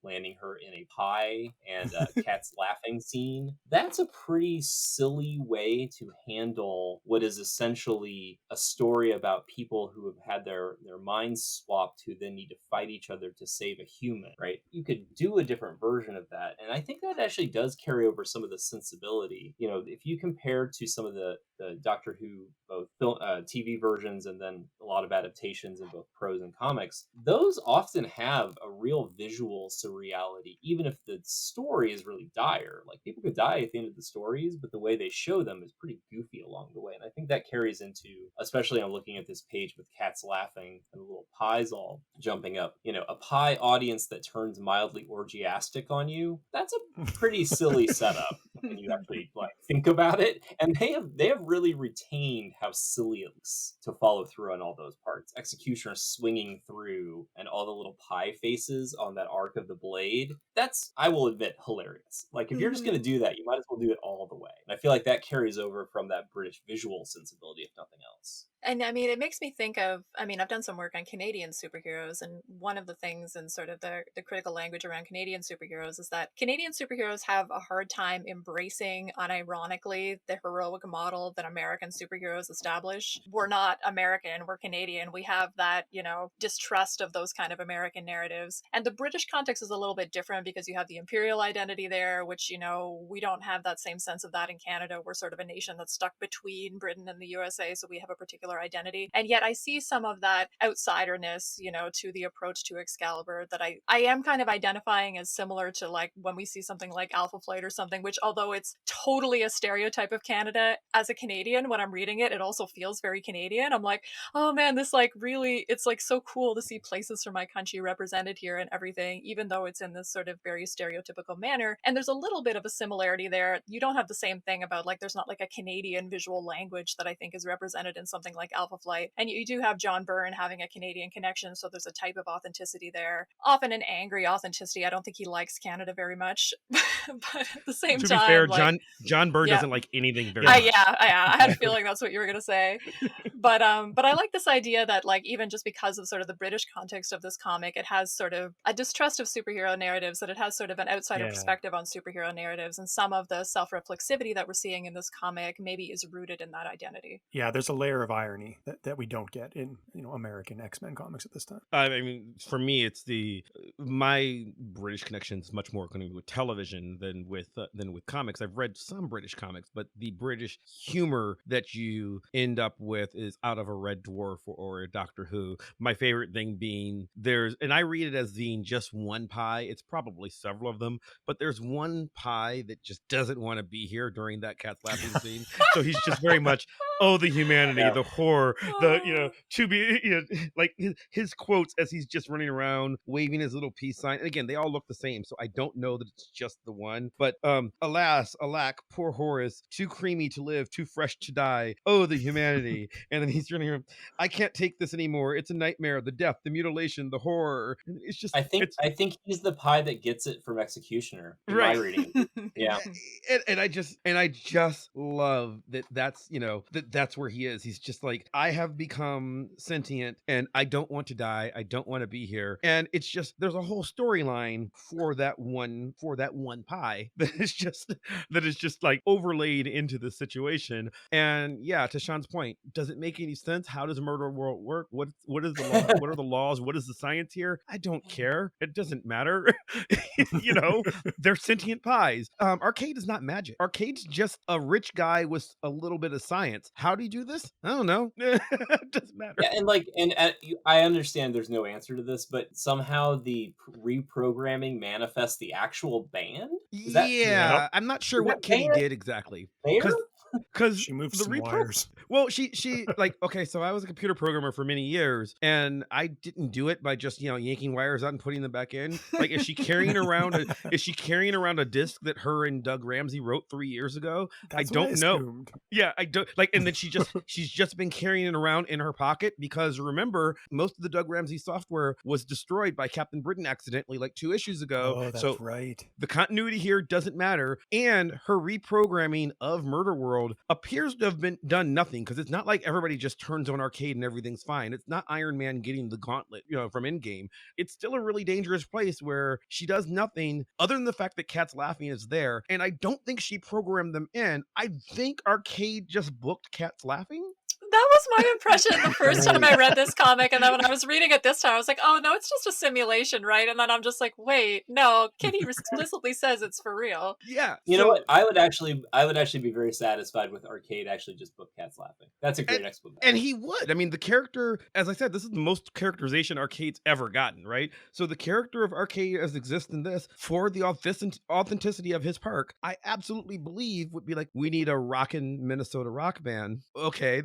landing her in a pie and Cat's laughing scene. That's a pretty silly way to handle what is essentially a story about people who have had their minds swapped, who then need to fight each other to save a human, right? You could do a different version of that. And I think that actually does carry over some of the sensibility. If you compare to some of the Doctor Who both film, TV versions, and then a lot of adaptations in both prose and comics, those often have a real visual surreality, even if the story is really dire. Like, people could die at the end of the stories, but the way they show them is pretty goofy along the way. And I think that carries into, especially I'm looking at this page with cats laughing and the little pies all jumping up, a pie audience that turns mildly orgiastic on you. That's a pretty silly setup when you actually think about it. And they have really retained how silly it looks to follow through on all those parts. Executioner swinging through and all the little pie faces on that arc of the blade. That's, I will admit, hilarious. Like, if you're just going to do that, you might as well do it all the way. And I feel like that carries over from that British visual sensibility, if nothing else. And I mean, it makes me think of, I've done some work on Canadian superheroes, and one of the things in sort of the critical language around Canadian superheroes is that Canadian superheroes have a hard time embracing, unironically, the heroic model that American superheroes establish. We're not American, we're Canadian. We have that, distrust of those kind of American narratives. And the British context is a little bit different because you have the imperial identity there, which, we don't have that same sense of that in Canada. We're sort of a nation that's stuck between Britain and the USA, so we have a particular particular identity. And yet I see some of that outsiderness, you know, to the approach to Excalibur that I am kind of identifying as similar to like when we see something like Alpha Flight or something, which although it's totally a stereotype of Canada, as a Canadian, when I'm reading it, it also feels very Canadian. I'm like, oh man, this like really, it's like so cool to see places from my country represented here and everything, even though it's in this sort of very stereotypical manner. And there's a little bit of a similarity there. You don't have the same thing about like, there's not like a Canadian visual language that I think is represented in something like Alpha Flight. And you do have John Byrne having a Canadian connection, so there's a type of authenticity there. Often an angry authenticity. I don't think he likes Canada very much. But at the same To time, be fair, like, John Byrne yeah. doesn't like anything very much. I had a feeling that's what you were gonna say. But I like this idea that like even just because of sort of the British context of this comic, it has sort of a distrust of superhero narratives, that it has sort of an outsider perspective on superhero narratives, and some of the self-reflexivity that we're seeing in this comic maybe is rooted in that identity. Yeah, there's a layer of irony that we don't get in, you know, American X-Men comics at this time. I mean, for me, it's my British connection is much more going to be with television than with comics. I've read some British comics, but the British humor that you end up with is out of a Red Dwarf or a Doctor Who. My favorite thing being and I read it as being just one pie. It's probably several of them, but there's one pie that just doesn't want to be here during that cat's laughing scene. So he's just very much, oh, the humanity, the horror, to be, like his quotes as he's just running around waving his little peace sign. And again, they all look the same, so I don't know that it's just the one. But alas, alack, poor Horace, too creamy to live, too fresh to die. Oh, the humanity. And then he's running around, I can't take this anymore. It's a nightmare. The death, the mutilation, the horror. It's just, I think he's the pie that gets it from Executioner in right. my reading. Yeah. And I just love that that's where he is. He's just like, I have become sentient and I don't want to die. I don't want to be here. And it's just, there's a whole storyline for that one pie that is just like overlaid into the situation. And yeah, to Sean's point, does it make any sense? How does Murder World work? What is the law? What are the laws? What is the science here? I don't care. It doesn't matter. They're sentient pies. Arcade is not magic. Arcade's just a rich guy with a little bit of science. How do you do this? I don't know. It doesn't matter. Yeah, I understand there's no answer to this, but somehow the reprogramming manifests the actual band? I'm not sure what Kitty did exactly. Because she moved some wires. Well, she like, okay, so I was a computer programmer for many years, and I didn't do it by just yanking wires out and putting them back in. Like, is she carrying around a disc that her and Doug Ramsey wrote 3 years ago? I don't know. Yeah, I don't like. And then she's just been carrying it around in her pocket because remember, most of the Doug Ramsey software was destroyed by Captain Britain accidentally like 2 issues ago. Oh, that's right. The continuity here doesn't matter, and her reprogramming of Murder World appears to have been done nothing, because it's not like everybody just turns on Arcade and everything's fine. It's not Iron Man getting the gauntlet, from Endgame. It's still a really dangerous place where she does nothing other than the fact that Cat's Laughing is there, and I don't think she programmed them in. I think Arcade just booked Cat's Laughing. That was my impression the first time I read this comic, and then when I was reading it this time, I was like, oh no, it's just a simulation, right? And then I'm just like, wait, no, Kitty explicitly says it's for real. Yeah. You know what? I would actually be very satisfied with Arcade actually just book Cat's Laughing. That's a great explanation. And he would. I mean, the character, as I said, this is the most characterization Arcade's ever gotten, right? So the character of Arcade as exists in this, for the authenticity of his park, I absolutely believe would be like, we need a rockin' Minnesota rock band. Okay.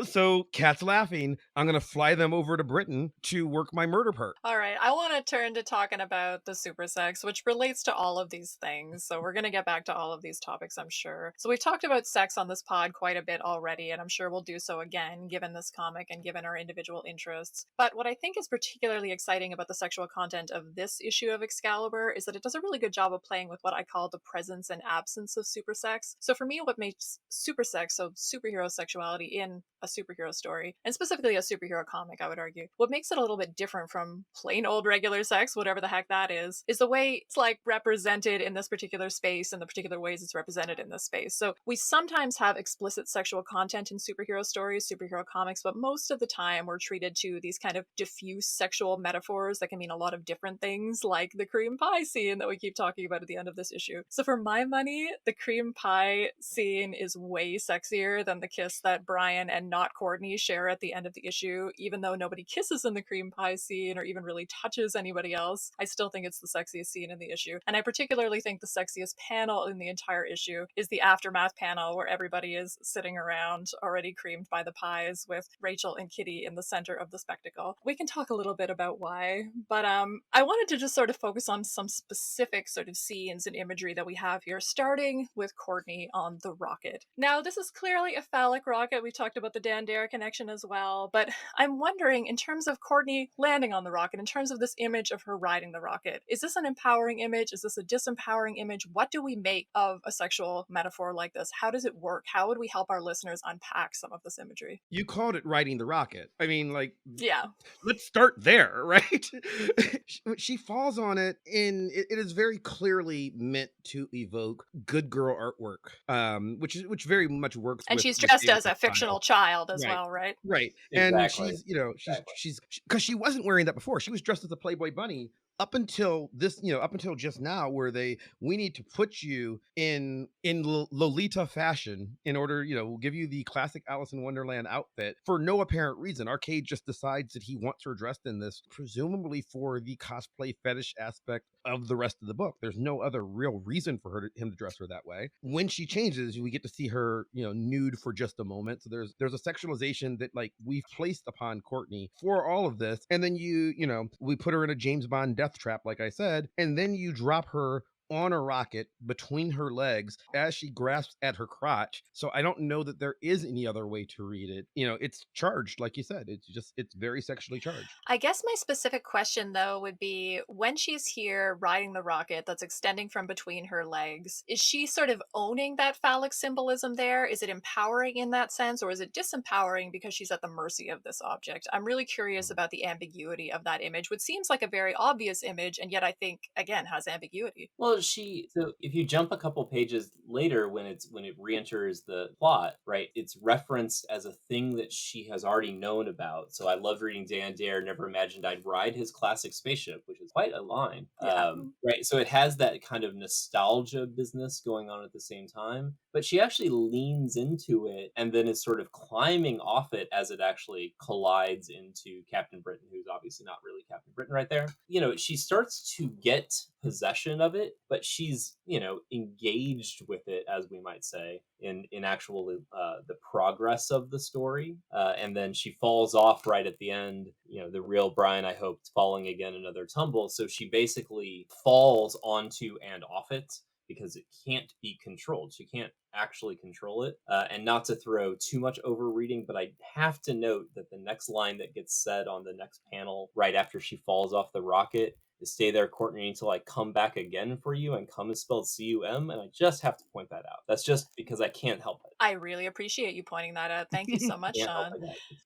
So Cat's Laughing, I'm going to fly them over to Britain to work my murder part. All right. I want to turn to talking about the supersex, which relates to all of these things. So we're going to get back to all of these topics, I'm sure. So we've talked about sex on this pod quite a bit already, and I'm sure we'll do so again, given this comic and given our individual interests. But what I think is particularly exciting about the sexual content of this issue of Excalibur is that it does a really good job of playing with what I call the presence and absence of supersex. So for me, what makes supersex, so superhero sexuality in a superhero story, and specifically a superhero comic, I would argue, what makes it a little bit different from plain old regular sex, whatever the heck that is the way it's like represented in this particular space and the particular ways it's represented in this space. So we sometimes have explicit sexual content in superhero stories, superhero comics, but most of the time we're treated to these kind of diffuse sexual metaphors that can mean a lot of different things, like the cream pie scene that we keep talking about at the end of this issue. So for my money, the cream pie scene is way sexier than the kiss that Brian Brian and not Courtney share at the end of the issue, even though nobody kisses in the cream pie scene or even really touches anybody else. I still think it's the sexiest scene in the issue. And I particularly think the sexiest panel in the entire issue is the aftermath panel where everybody is sitting around already creamed by the pies with Rachel and Kitty in the center of the spectacle. We can talk a little bit about why, but I wanted to just sort of focus on some specific sort of scenes and imagery that we have here, starting with Courtney on the rocket. Now, this is clearly a phallic rocket. We talked about the Dan Dare connection as well, but I'm wondering, in terms of Courtney landing on the rocket, in terms of this image of her riding the rocket, is this an empowering image? Is this a disempowering image? What do we make of a sexual metaphor like this? How does it work? How would we help our listeners unpack some of this imagery? You called it riding the rocket. I mean, like, yeah, let's start there, right? She falls on it, and it is very clearly meant to evoke good girl artwork, which very much works. And with she's the dressed theater as a style. fictional child as Right. well, right? Right. Exactly. And she's because she wasn't wearing that before. She was dressed as a Playboy bunny up until this, up until just now, where we need to put you in Lolita fashion in order, we'll give you the classic Alice in Wonderland outfit for no apparent reason. Arcade just decides that he wants her dressed in this, presumably for the cosplay fetish aspect of the rest of the book. There's no other real reason for him to dress her that way. When she changes, we get to see her, nude for just a moment. So there's a sexualization that like we've placed upon Courtney for all of this, and then we put her in a James Bond death trap, like I said, and then you drop her on a rocket between her legs as she grasps at her crotch. So I don't know that there is any other way to read it. It's charged, like you said. It's very sexually charged. I guess my specific question, though, would be when she's here riding the rocket that's extending from between her legs, is she sort of owning that phallic symbolism there? Is it empowering in that sense, or is it disempowering because she's at the mercy of this object? I'm really curious about the ambiguity of that image, which seems like a very obvious image, and yet I think, again, has ambiguity. Well, so if you jump a couple pages later when it re-enters the plot, right, it's referenced as a thing that she has already known about. So I loved reading Dan Dare, never imagined I'd ride his classic spaceship, which is quite a line. Yeah. Right. So it has that kind of nostalgia business going on at the same time, but she actually leans into it and then is sort of climbing off it as it actually collides into Captain Britain, who's obviously not really Captain Britain right there. She starts to get possession of it, but she's engaged with it, as we might say, in actual the progress of the story, and then she falls off right at the end, the real Brian I hoped falling again another tumble. So she basically falls onto and off it because it can't be controlled. She can't actually control it. And not to throw too much overreading, but I have to note that the next line that gets said on the next panel right after she falls off the rocket is "Stay there, Courtney, until I come back again for you," and "come" is spelled C-U-M, and I just have to point that out. That's just because I can't help it. I really appreciate you pointing that out. Thank you so much, Shawn.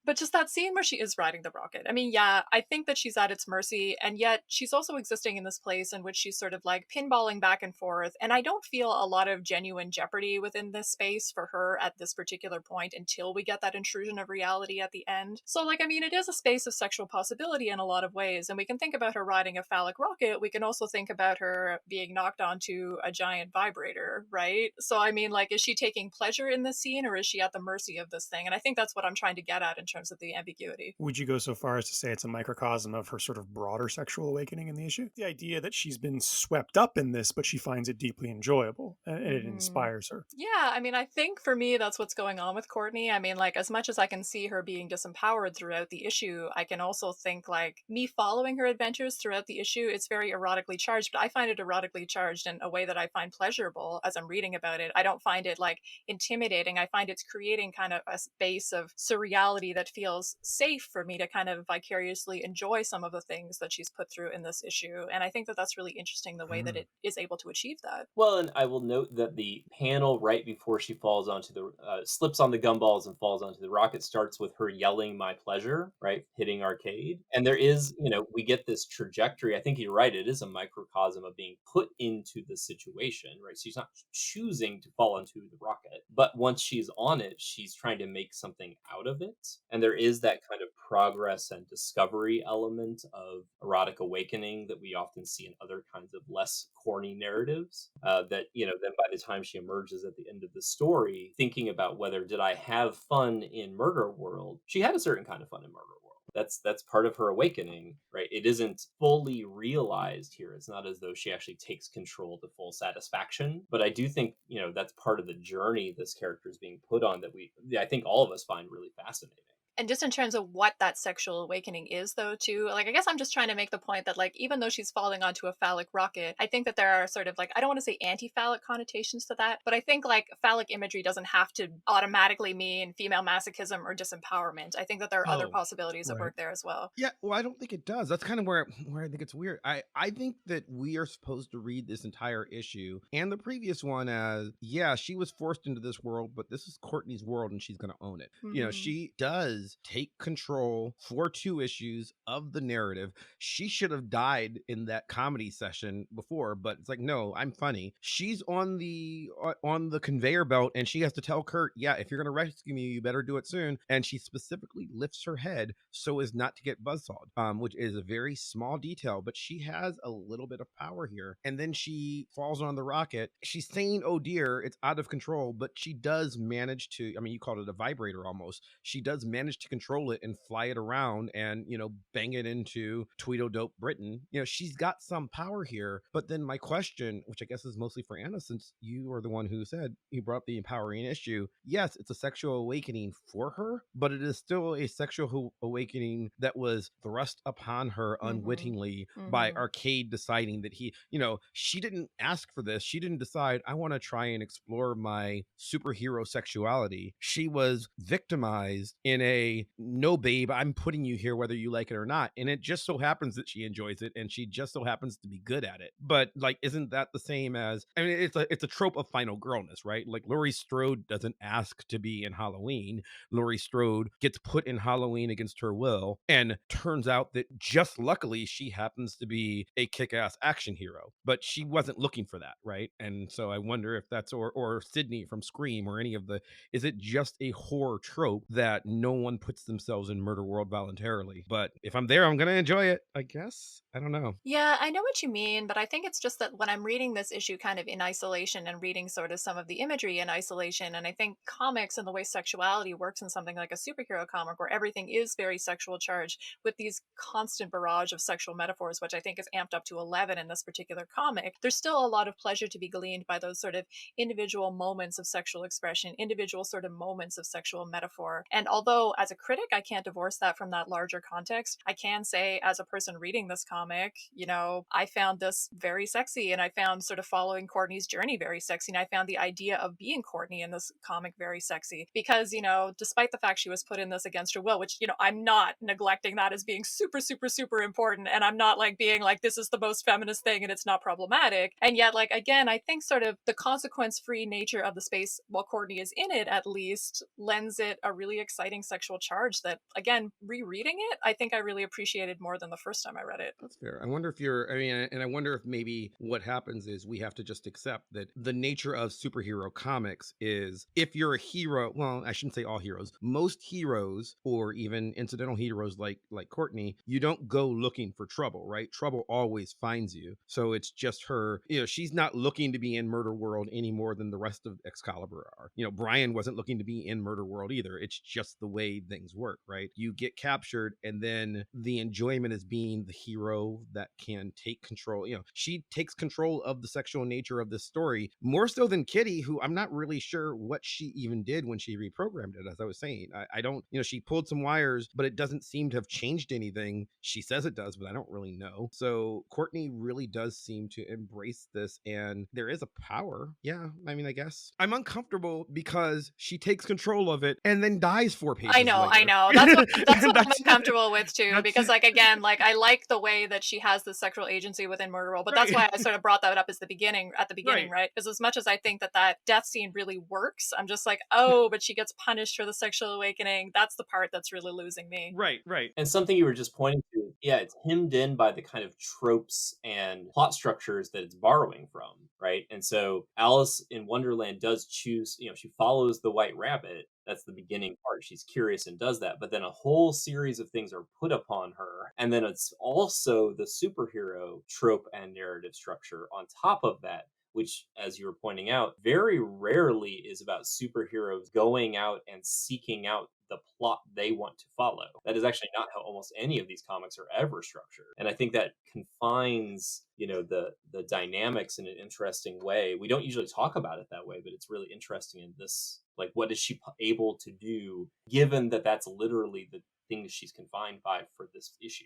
But just that scene where she is riding the rocket. I mean, yeah, I think that she's at its mercy, and yet she's also existing in this place in which she's sort of like pinballing back and forth, and I don't feel a lot of genuine jeopardy within this space for her at this particular point until we get that intrusion of reality at the end. So, like, I mean, it is a space of sexual possibility in a lot of ways, and we can think about her riding a phallic rocket. We can also think about her being knocked onto a giant vibrator, right? So, I mean, like, is she taking pleasure in this scene, or is she at the mercy of this thing? And I think that's what I'm trying to get at in terms of the ambiguity. Would you go so far as to say it's a microcosm of her sort of broader sexual awakening in the issue? The idea that she's been swept up in this, but she finds it deeply enjoyable, and it inspires her. Yeah, I mean, I think for me, that's what's going on with Courtney. I mean, like, as much as I can see her being disempowered throughout the issue, I can also think, like, me following her adventures throughout the issue, it's very erotically charged, but I find it erotically charged in a way that I find pleasurable as I'm reading about it. I don't find it, like, intimidating. I find it's creating kind of a space of surreality that feels safe for me to kind of vicariously enjoy some of the things that she's put through in this issue. And I think that that's really interesting, the way that it is able to achieve that. Well, and I will note that the panel right before she falls onto the slips on the gumballs and falls onto the rocket starts with her yelling "my pleasure," right, hitting Arcade. And there is, we get this trajectory. I think you're right, it is a microcosm of being put into the situation, right? So she's not choosing to fall into the rocket, but once she's on it, she's trying to make something out of it. And there is that kind of progress and discovery element of erotic awakening that we often see in other kinds of less corny narratives. That, then by the time she emerges at the end of the story, thinking about whether did I have fun in Murder World, she had a certain kind of fun in Murder World. That's part of her awakening, right? It isn't fully realized here. It's not as though she actually takes control to full satisfaction. But I do think, that's part of the journey this character is being put on that I think all of us find really fascinating. And just in terms of what that sexual awakening is, though, too, like, I guess I'm just trying to make the point that, like, even though she's falling onto a phallic rocket, I think that there are sort of, like, I don't want to say anti-phallic connotations to that, but I think, like, phallic imagery doesn't have to automatically mean female masochism or disempowerment. I think that there are other possibilities at work there as well. Yeah, well, I don't think it does. That's kind of where I think it's weird. I think that we are supposed to read this entire issue and the previous one as, yeah, she was forced into this world, but this is Courtney's world and she's going to own it. She does take control for 2 issues of the narrative. She should have died in that comedy session before, but it's like, no, I'm funny. She's on the conveyor belt and she has to tell Kurt, yeah, if you're going to rescue me, you better do it soon. And she specifically lifts her head so as not to get buzzsawed, which is a very small detail, but she has a little bit of power here. And then she falls on the rocket. She's saying, oh dear, it's out of control, but she does manage to, I mean, you called it a vibrator almost. She does manage to control it and fly it around and, bang it into Tweedledope Britain. She's got some power here. But then my question, which I guess is mostly for Anna, since you are the one who said you brought up the empowering issue. Yes, it's a sexual awakening for her, but it is still a sexual awakening that was thrust upon her unwittingly by Arcade deciding that she didn't ask for this. She didn't decide, I want to try and explore my superhero sexuality. She was victimized in a, no, babe, I'm putting you here whether you like it or not. And it just so happens that she enjoys it and she just so happens to be good at it. But like, isn't that the same as, I mean, it's a trope of final girlness, right? Like Laurie Strode doesn't ask to be in Halloween. Laurie Strode gets put in Halloween against her will, and turns out that just luckily she happens to be a kick-ass action hero, but she wasn't looking for that, right? And so I wonder if that's or Sydney from Scream or any of the, is it just a horror trope that no one puts themselves in Murder World voluntarily? But if I'm there, I'm gonna enjoy it, I guess. I don't know. Yeah, I know what you mean, but I think it's just that when I'm reading this issue kind of in isolation and reading sort of some of the imagery in isolation, and I think comics and the way sexuality works in something like a superhero comic where everything is very sexual charged with these constant barrage of sexual metaphors, which I think is amped up to 11 in this particular comic, there's still a lot of pleasure to be gleaned by those sort of individual moments of sexual expression, individual sort of moments of sexual metaphor. And although as a critic, I can't divorce that from that larger context, I can say as a person reading this comic, I found this very sexy, and I found sort of following Courtney's journey very sexy, and I found the idea of being Courtney in this comic very sexy because, despite the fact she was put in this against her will, which, I'm not neglecting that as being super, super, super important, and I'm not like being like, this is the most feminist thing and it's not problematic. And yet, like, again, I think sort of the consequence-free nature of the space while Courtney is in it, at least, lends it a really exciting sexual charge that, again, rereading it, I think I really appreciated more than the first time I read it. That's fair. I wonder if and I wonder if maybe what happens is we have to just accept that the nature of superhero comics is if you're a hero, well, I shouldn't say all heroes, most heroes or even incidental heroes like Courtney, you don't go looking for trouble, right? Trouble always finds you. So it's just her, she's not looking to be in Murder World any more than the rest of Excalibur are. Brian wasn't looking to be in Murder World either. It's just the way things work, right? You get captured and then the enjoyment is being the hero that can take control. She takes control of the sexual nature of this story more so than Kitty, who I'm not really sure what she even did when she reprogrammed it. As I was saying, I don't, she pulled some wires, but it doesn't seem to have changed anything. She says it does, but I don't really know. So Courtney really does seem to embrace this, and there is a power. Yeah, I mean, I guess I'm uncomfortable because she takes control of it and then dies 4 pages I know. That's what I'm uncomfortable with too, because like, again, like I like the way that she has the sexual agency within Murder World, but that's why I sort of brought that up at the beginning, right? Because as much as I think that death scene really works, I'm just like, oh, but she gets punished for the sexual awakening. That's the part that's really losing me. Right. And something you were just pointing to Yeah, it's hemmed in by the kind of tropes and plot structures that it's borrowing from, right? And so Alice in Wonderland does choose, she follows the white rabbit. That's the beginning part. She's curious and does that. But then a whole series of things are put upon her. And then it's also the superhero trope and narrative structure on top of that, which, as you were pointing out, very rarely is about superheroes going out and seeking out the plot they want to follow. That is actually not how almost any of these comics are ever structured. And I think that confines, the dynamics in an interesting way. We don't usually talk about it that way, but it's really interesting in this, like, what is she able to do, given that that's literally the thing she's confined by for this issue.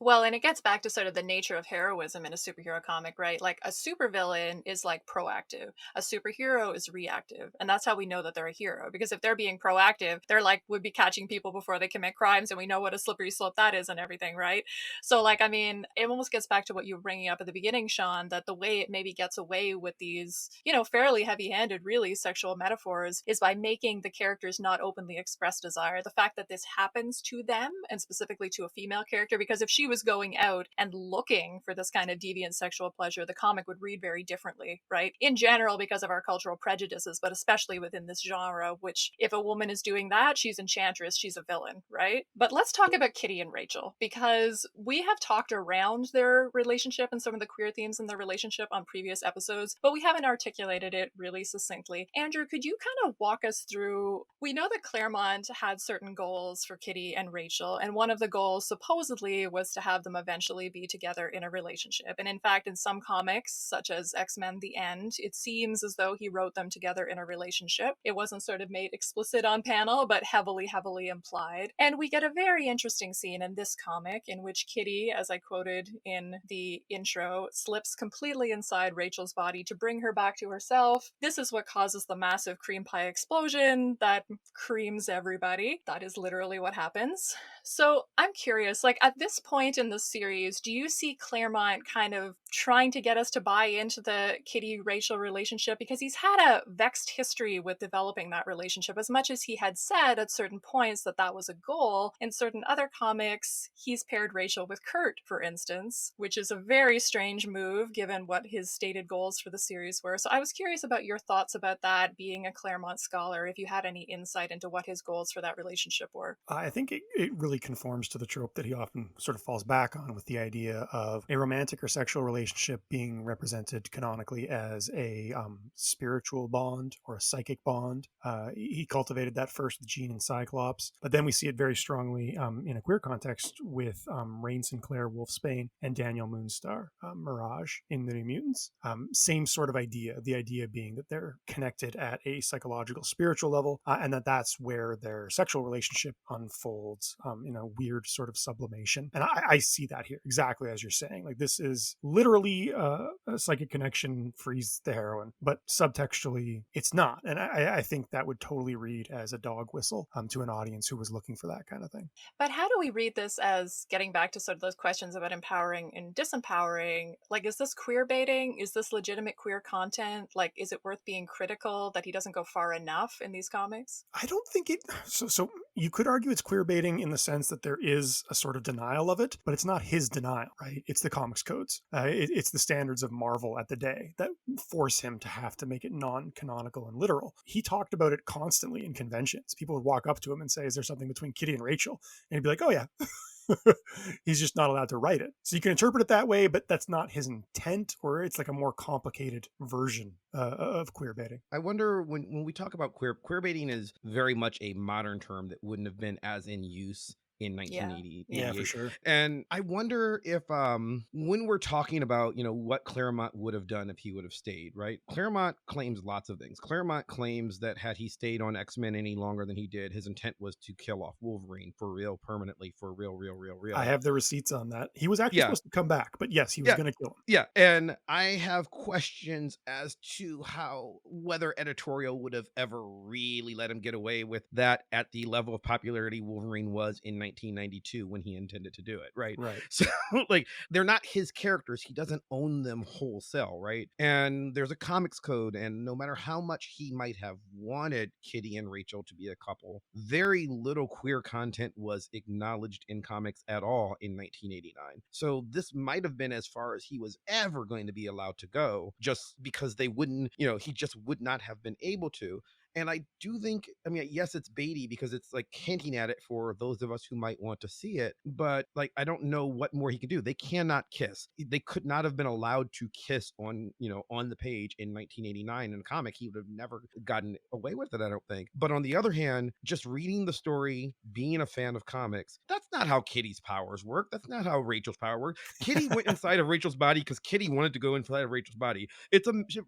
Well, and it gets back to sort of the nature of heroism in a superhero comic, right? Like a supervillain is like proactive. A superhero is reactive. And that's how we know that they're a hero. Because if they're being proactive, they're like would be catching people before they commit crimes, and we know what a slippery slope that is and everything, right? So like, I mean, it almost gets back to what you were bringing up at the beginning, Shawn, that the way it maybe gets away with these, fairly heavy-handed, really sexual metaphors is by making the characters not openly express desire. The fact that this happens to them, and specifically to a female character, because if she was going out and looking for this kind of deviant sexual pleasure, the comic would read very differently, right? In general, because of our cultural prejudices, but especially within this genre, which if a woman is doing that, she's enchantress, she's a villain, right? But let's talk about Kitty and Rachel, because we have talked around their relationship and some of the queer themes in their relationship on previous episodes, but we haven't articulated it really succinctly. Andrew, could you kind of walk us through, we know that Claremont had certain goals for Kitty and Rachel, and one of the goals supposedly was to have them eventually be together in a relationship. And in fact, in some comics, such as X-Men The End, it seems as though he wrote them together in a relationship. It wasn't sort of made explicit on panel, but heavily, heavily implied. And we get a very interesting scene in this comic in which Kitty, as I quoted in the intro, slips completely inside Rachel's body to bring her back to herself. This is what causes the massive cream pie explosion that creams everybody. That is literally what happens. So I'm curious, like at this point in the series, do you see Claremont kind of trying to get us to buy into the Kitty-Rachel relationship? Because he's had a vexed history with developing that relationship. As much as he had said at certain points that that was a goal, in certain other comics, he's paired Rachel with Kurt, for instance, which is a very strange move given what his stated goals for the series were. So I was curious about your thoughts about that, being a Claremont scholar, if you had any insight into what his goals for that relationship were. I think it really conforms to the trope that he often sort of falls back on, with the idea of a romantic or sexual relationship being represented canonically as a spiritual bond or a psychic bond. He cultivated that first with Jean and Cyclops, but then we see it very strongly in a queer context with Rain Sinclair, Wolfsbane, and Daniel Moonstar, Mirage in The New Mutants. Same sort of idea, the idea being that they're connected at a psychological, spiritual level, and that's where their sexual relationship unfolds in a weird sort of sublimation. And I see that here, exactly as you're saying. Like, this is literally a psychic connection frees the heroine, but subtextually it's not. And I think that would totally read as a dog whistle to an audience who was looking for that kind of thing. But how do we read this as, getting back to sort of those questions about empowering and disempowering? Like, is this queer baiting? Is this legitimate queer content? Like, is it worth being critical that he doesn't go far enough in these comics? I don't think it. So you could argue it's queer baiting in the sense that there is a sort of denial of it, but it's not his denial, right? It's the comics codes. It's the standards of Marvel at the day that force him to have to make it non-canonical and literal. He talked about it constantly in conventions. People would walk up to him and say, "Is there something between Kitty and Rachel?" And he'd be like, "Oh yeah." He's just not allowed to write it. So you can interpret it that way, but that's not his intent, or it's like a more complicated version of queer baiting. I wonder, when we talk about queer baiting is very much a modern term that wouldn't have been as in use in 1980. Yeah, for sure. And I wonder if when we're talking about, what Claremont would have done if he would have stayed, right? Claremont claims lots of things. Claremont claims that had he stayed on X-Men any longer than he did, his intent was to kill off Wolverine for real, permanently, for real. I have the receipts on that. He was actually supposed to come back, but yes, he was going to kill him. Yeah, and I have questions as to whether editorial would have ever really let him get away with that at the level of popularity Wolverine was in 1992 when he intended to do it, right? Right. So like they're not his characters. He doesn't own them wholesale, right? And there's a comics code, and no matter how much he might have wanted Kitty and Rachel to be a couple, very little queer content was acknowledged in comics at all in 1989. So this might have been as far as he was ever going to be allowed to go, just because they wouldn't, he just would not have been able to. And I do think, I mean, yes, it's baity because it's like hinting at it for those of us who might want to see it, but like, I don't know what more he can do. They cannot kiss. They could not have been allowed to kiss on, on the page in 1989 in a comic. He would have never gotten away with it, I don't think. But on the other hand, just reading the story, being a fan of comics, that's not how Kitty's powers work. That's not how Rachel's power works. Kitty went inside of Rachel's body because Kitty wanted to go inside of Rachel's body.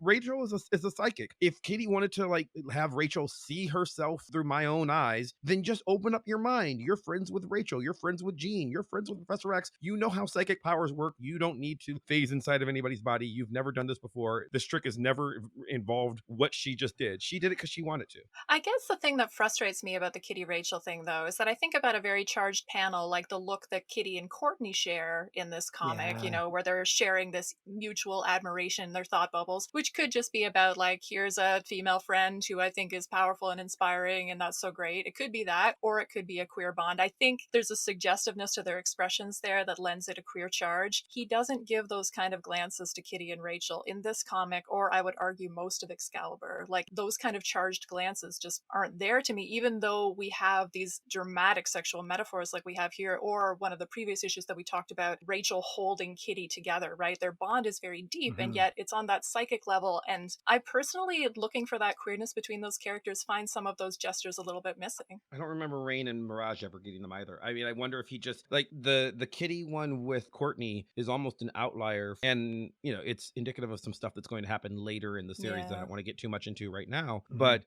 Rachel is a psychic. If Kitty wanted to like have Rachel see herself through my own eyes, then just open up your mind. You're friends with Rachel. You're friends with Jean. You're friends with Professor X. You know how psychic powers work. You don't need to phase inside of anybody's body. You've never done this before. This trick has never involved what she just did. She did it because she wanted to. I guess the thing that frustrates me about the Kitty Rachel thing, though, is that I think about a very charged panel like the look that Kitty and Courtney share in this comic, Yeah. where they're sharing this mutual admiration, their thought bubbles, which could just be about like, here's a female friend who I think is powerful and inspiring and that's so great. It could be that, or it could be a queer bond. I think there's a suggestiveness to their expressions there that lends it a queer charge. He doesn't give those kind of glances to Kitty and Rachel in this comic, or I would argue most of Excalibur. Like those kind of charged glances just aren't there to me, even though we have these dramatic sexual metaphors like we have here, or one of the previous issues that we talked about, Rachel holding Kitty together, right? Their bond is very deep, and yet it's on that psychic level. And I personally, looking for that queerness between those characters, find some of those gestures a little bit missing. I don't remember Rain and Mirage ever getting them either. I mean, I wonder if he just like the Kitty one with Courtney is almost an outlier, and it's indicative of some stuff that's going to happen later in the series that I don't want to get too much into right now. But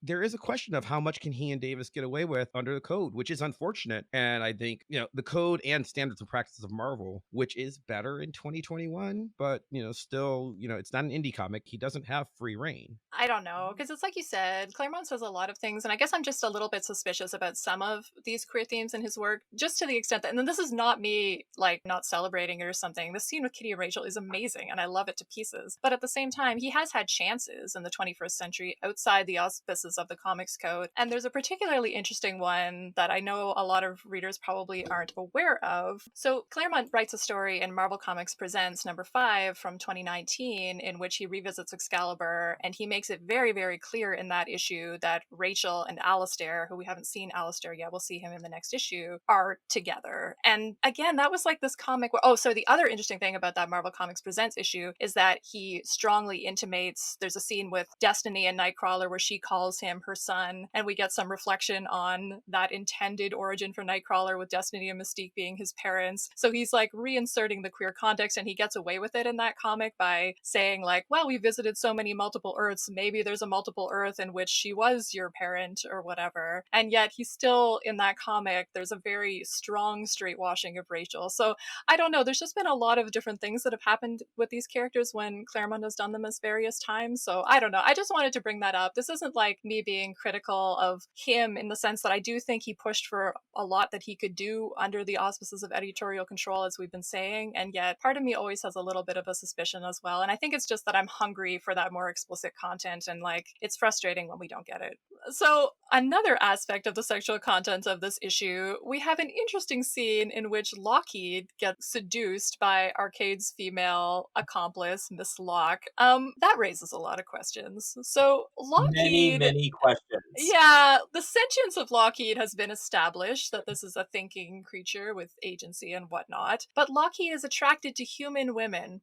there is a question of how much can he and Davis get away with under the code, which is unfortunate. And I think the code and standards and practices of Marvel, which is better in 2021, but still it's not an indie comic. He doesn't have free reign. I don't know, because it's like you said, Claremont says a lot of things, and I guess I'm just a little bit suspicious about some of these queer themes in his work, just to the extent that, and then this is not me like not celebrating it or something. The scene with Kitty and Rachel is amazing, and I love it to pieces. But at the same time, he has had chances in the 21st century outside the auspices of the comics code, and there's a particularly interesting one that I know a lot of readers probably aren't aware of. So Claremont writes a story in Marvel Comics Presents #5 from 2019 in which he revisits Excalibur, and he makes it very, very clear in that issue that Rachel and Alistair, who we haven't seen Alistair yet, we'll see him in the next issue, are together. And again, that was like this comic where, so the other interesting thing about that Marvel Comics Presents issue is that he strongly intimates, there's a scene with Destiny and Nightcrawler where she calls him her son, and we get some reflection on that intended origin for Nightcrawler with Destiny and Mystique being his parents. So he's like reinserting the queer context, and he gets away with it in that comic by saying like, well, we visited so many multiple Earths, maybe there's a multiple Earth in which she was your parent or whatever. And yet he's still, in that comic, there's a very strong straight washing of Rachel. So I don't know, there's just been a lot of different things that have happened with these characters when Claremont has done them as various times. So I don't know, I just wanted to bring that up. This isn't like me being critical of him in the sense that I do think he pushed for a lot that he could do under the auspices of editorial control, as we've been saying, and yet part of me always has a little bit of a suspicion as well. And I think it's just that I'm hungry for that more explicit content, and like it's frustrating when we don't get it. So another aspect of the sexual content of this issue, we have an interesting scene in which Lockheed gets seduced by Arcade's female accomplice, Miss Locke. That raises a lot of questions. So Lockheed, many questions. yeah, the sentience of Lockheed has been established, that this is a thinking creature with agency and whatnot. But Lockheed is attracted to human women.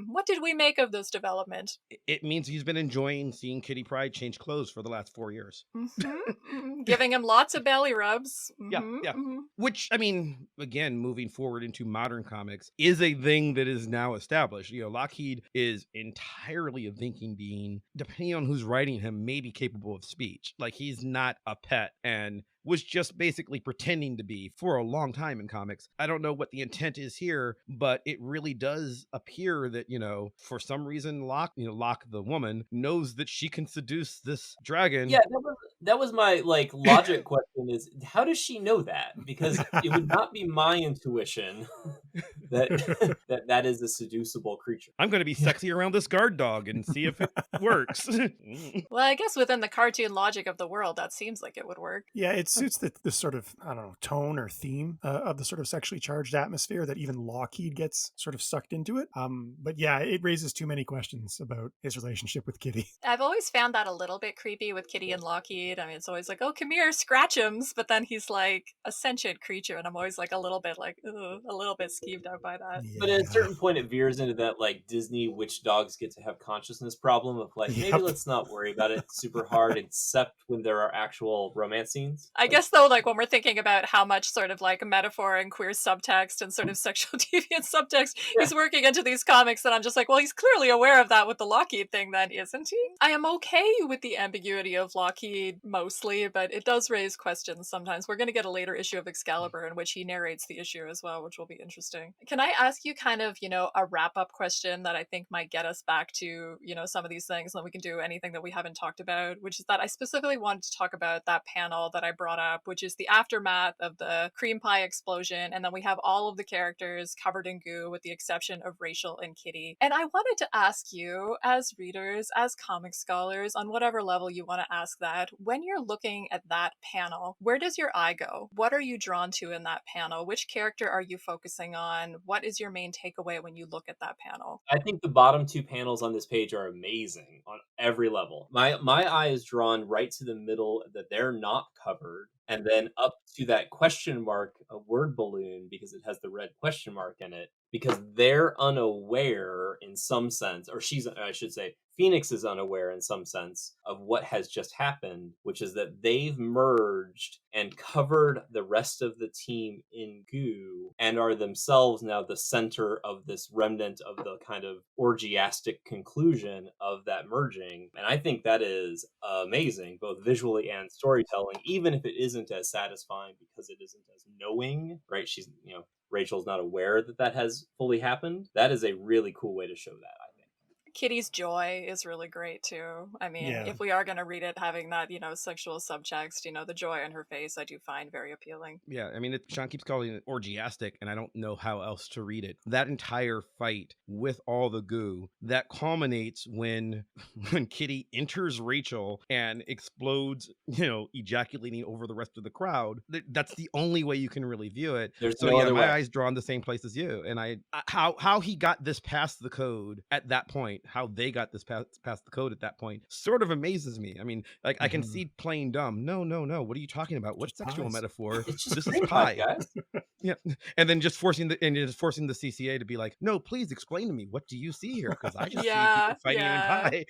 What did we make of this development? It means he's been enjoying seeing Kitty Pryde change clothes for the last 4 years. Giving him lots of belly rubs. Yeah. Which, I mean, again, moving forward into modern comics is a thing that is now established. Lockheed is entirely a thinking being, depending on who's writing him, may be capable of speech. Like, he's not a pet and was just basically pretending to be for a long time in comics. I don't know what the intent is here, but it really does appear that, for some reason, Locke the woman, knows that she can seduce this dragon. Yeah, That was my like logic question: is how does she know that? Because it would not be my intuition that that is a seducible creature. I'm going to be sexy around this guard dog and see if it works. Well, I guess within the cartoon logic of the world, that seems like it would work. Yeah, it suits the sort of, I don't know, tone or theme of the sort of sexually charged atmosphere that even Lockheed gets sort of sucked into it. But yeah, it raises too many questions about his relationship with Kitty. I've always found that a little bit creepy with Kitty and Lockheed. I mean, it's always like, oh, come here, scratch him. But then he's like a sentient creature, and I'm always like a little bit like, ugh, a little bit skeeved out by that. Yeah. But at a certain point, it veers into that like Disney witch dogs get to have consciousness problem of like maybe Yep. let's not worry about it super hard, except when there are actual romance scenes. I guess though, like when we're thinking about how much sort of like metaphor and queer subtext and sort of sexual deviant subtext he's working into these comics, and I'm just like, well, he's clearly aware of that with the Lockheed thing, then, isn't he? I am okay with the ambiguity of Lockheed mostly, but it does raise questions sometimes. We're going to get a later issue of Excalibur in which he narrates the issue as well, which will be interesting. Can I ask you kind of, a wrap-up question that I think might get us back to, some of these things, and then we can do anything that we haven't talked about, which is that I specifically wanted to talk about that panel that I brought up, which is the aftermath of the cream pie explosion, and then we have all of the characters covered in goo with the exception of Rachel and Kitty. And I wanted to ask you, as readers, as comic scholars, on whatever level you want to ask that, when you're looking at that panel, where does your eye go? What are you drawn to in that panel? Which character are you focusing on? What is your main takeaway when you look at that panel? I think the bottom two panels on this page are amazing on every level. My eye is drawn right to the middle that they're not covered, and then up to that question mark, a word balloon, because it has the red question mark in it, because they're unaware in some sense, or I should say, Phoenix is unaware in some sense of what has just happened, which is that they've merged and covered the rest of the team in goo and are themselves now the center of this remnant of the kind of orgiastic conclusion of that merging. And I think that is amazing, both visually and storytelling, even if it isn't as satisfying because it isn't as knowing, right? She's, Rachel's not aware that has fully happened. That is a really cool way to show that, I think. Kitty's joy is really great too. I mean, Yeah. if we are going to read it having that, sexual subtext, the joy on her face, I do find very appealing. Yeah, I mean, Sean keeps calling it orgiastic, and I don't know how else to read it. That entire fight with all the goo, that culminates when Kitty enters Rachel and explodes, ejaculating over the rest of the crowd. That's the only way you can really view it. There's So no yeah, other my way. eyes drawn the same place as you. And how he got this past the code at that point, how they got this past the code at that point, sort of amazes me. I mean, like I can see plain dumb. No. What are you talking about? What Just sexual pies. metaphor? It's just This cream is pie, pie. guys. Yeah, and then just forcing the CCA to be like, no, please explain to me, what do you see here? Because I just see people fighting in pie,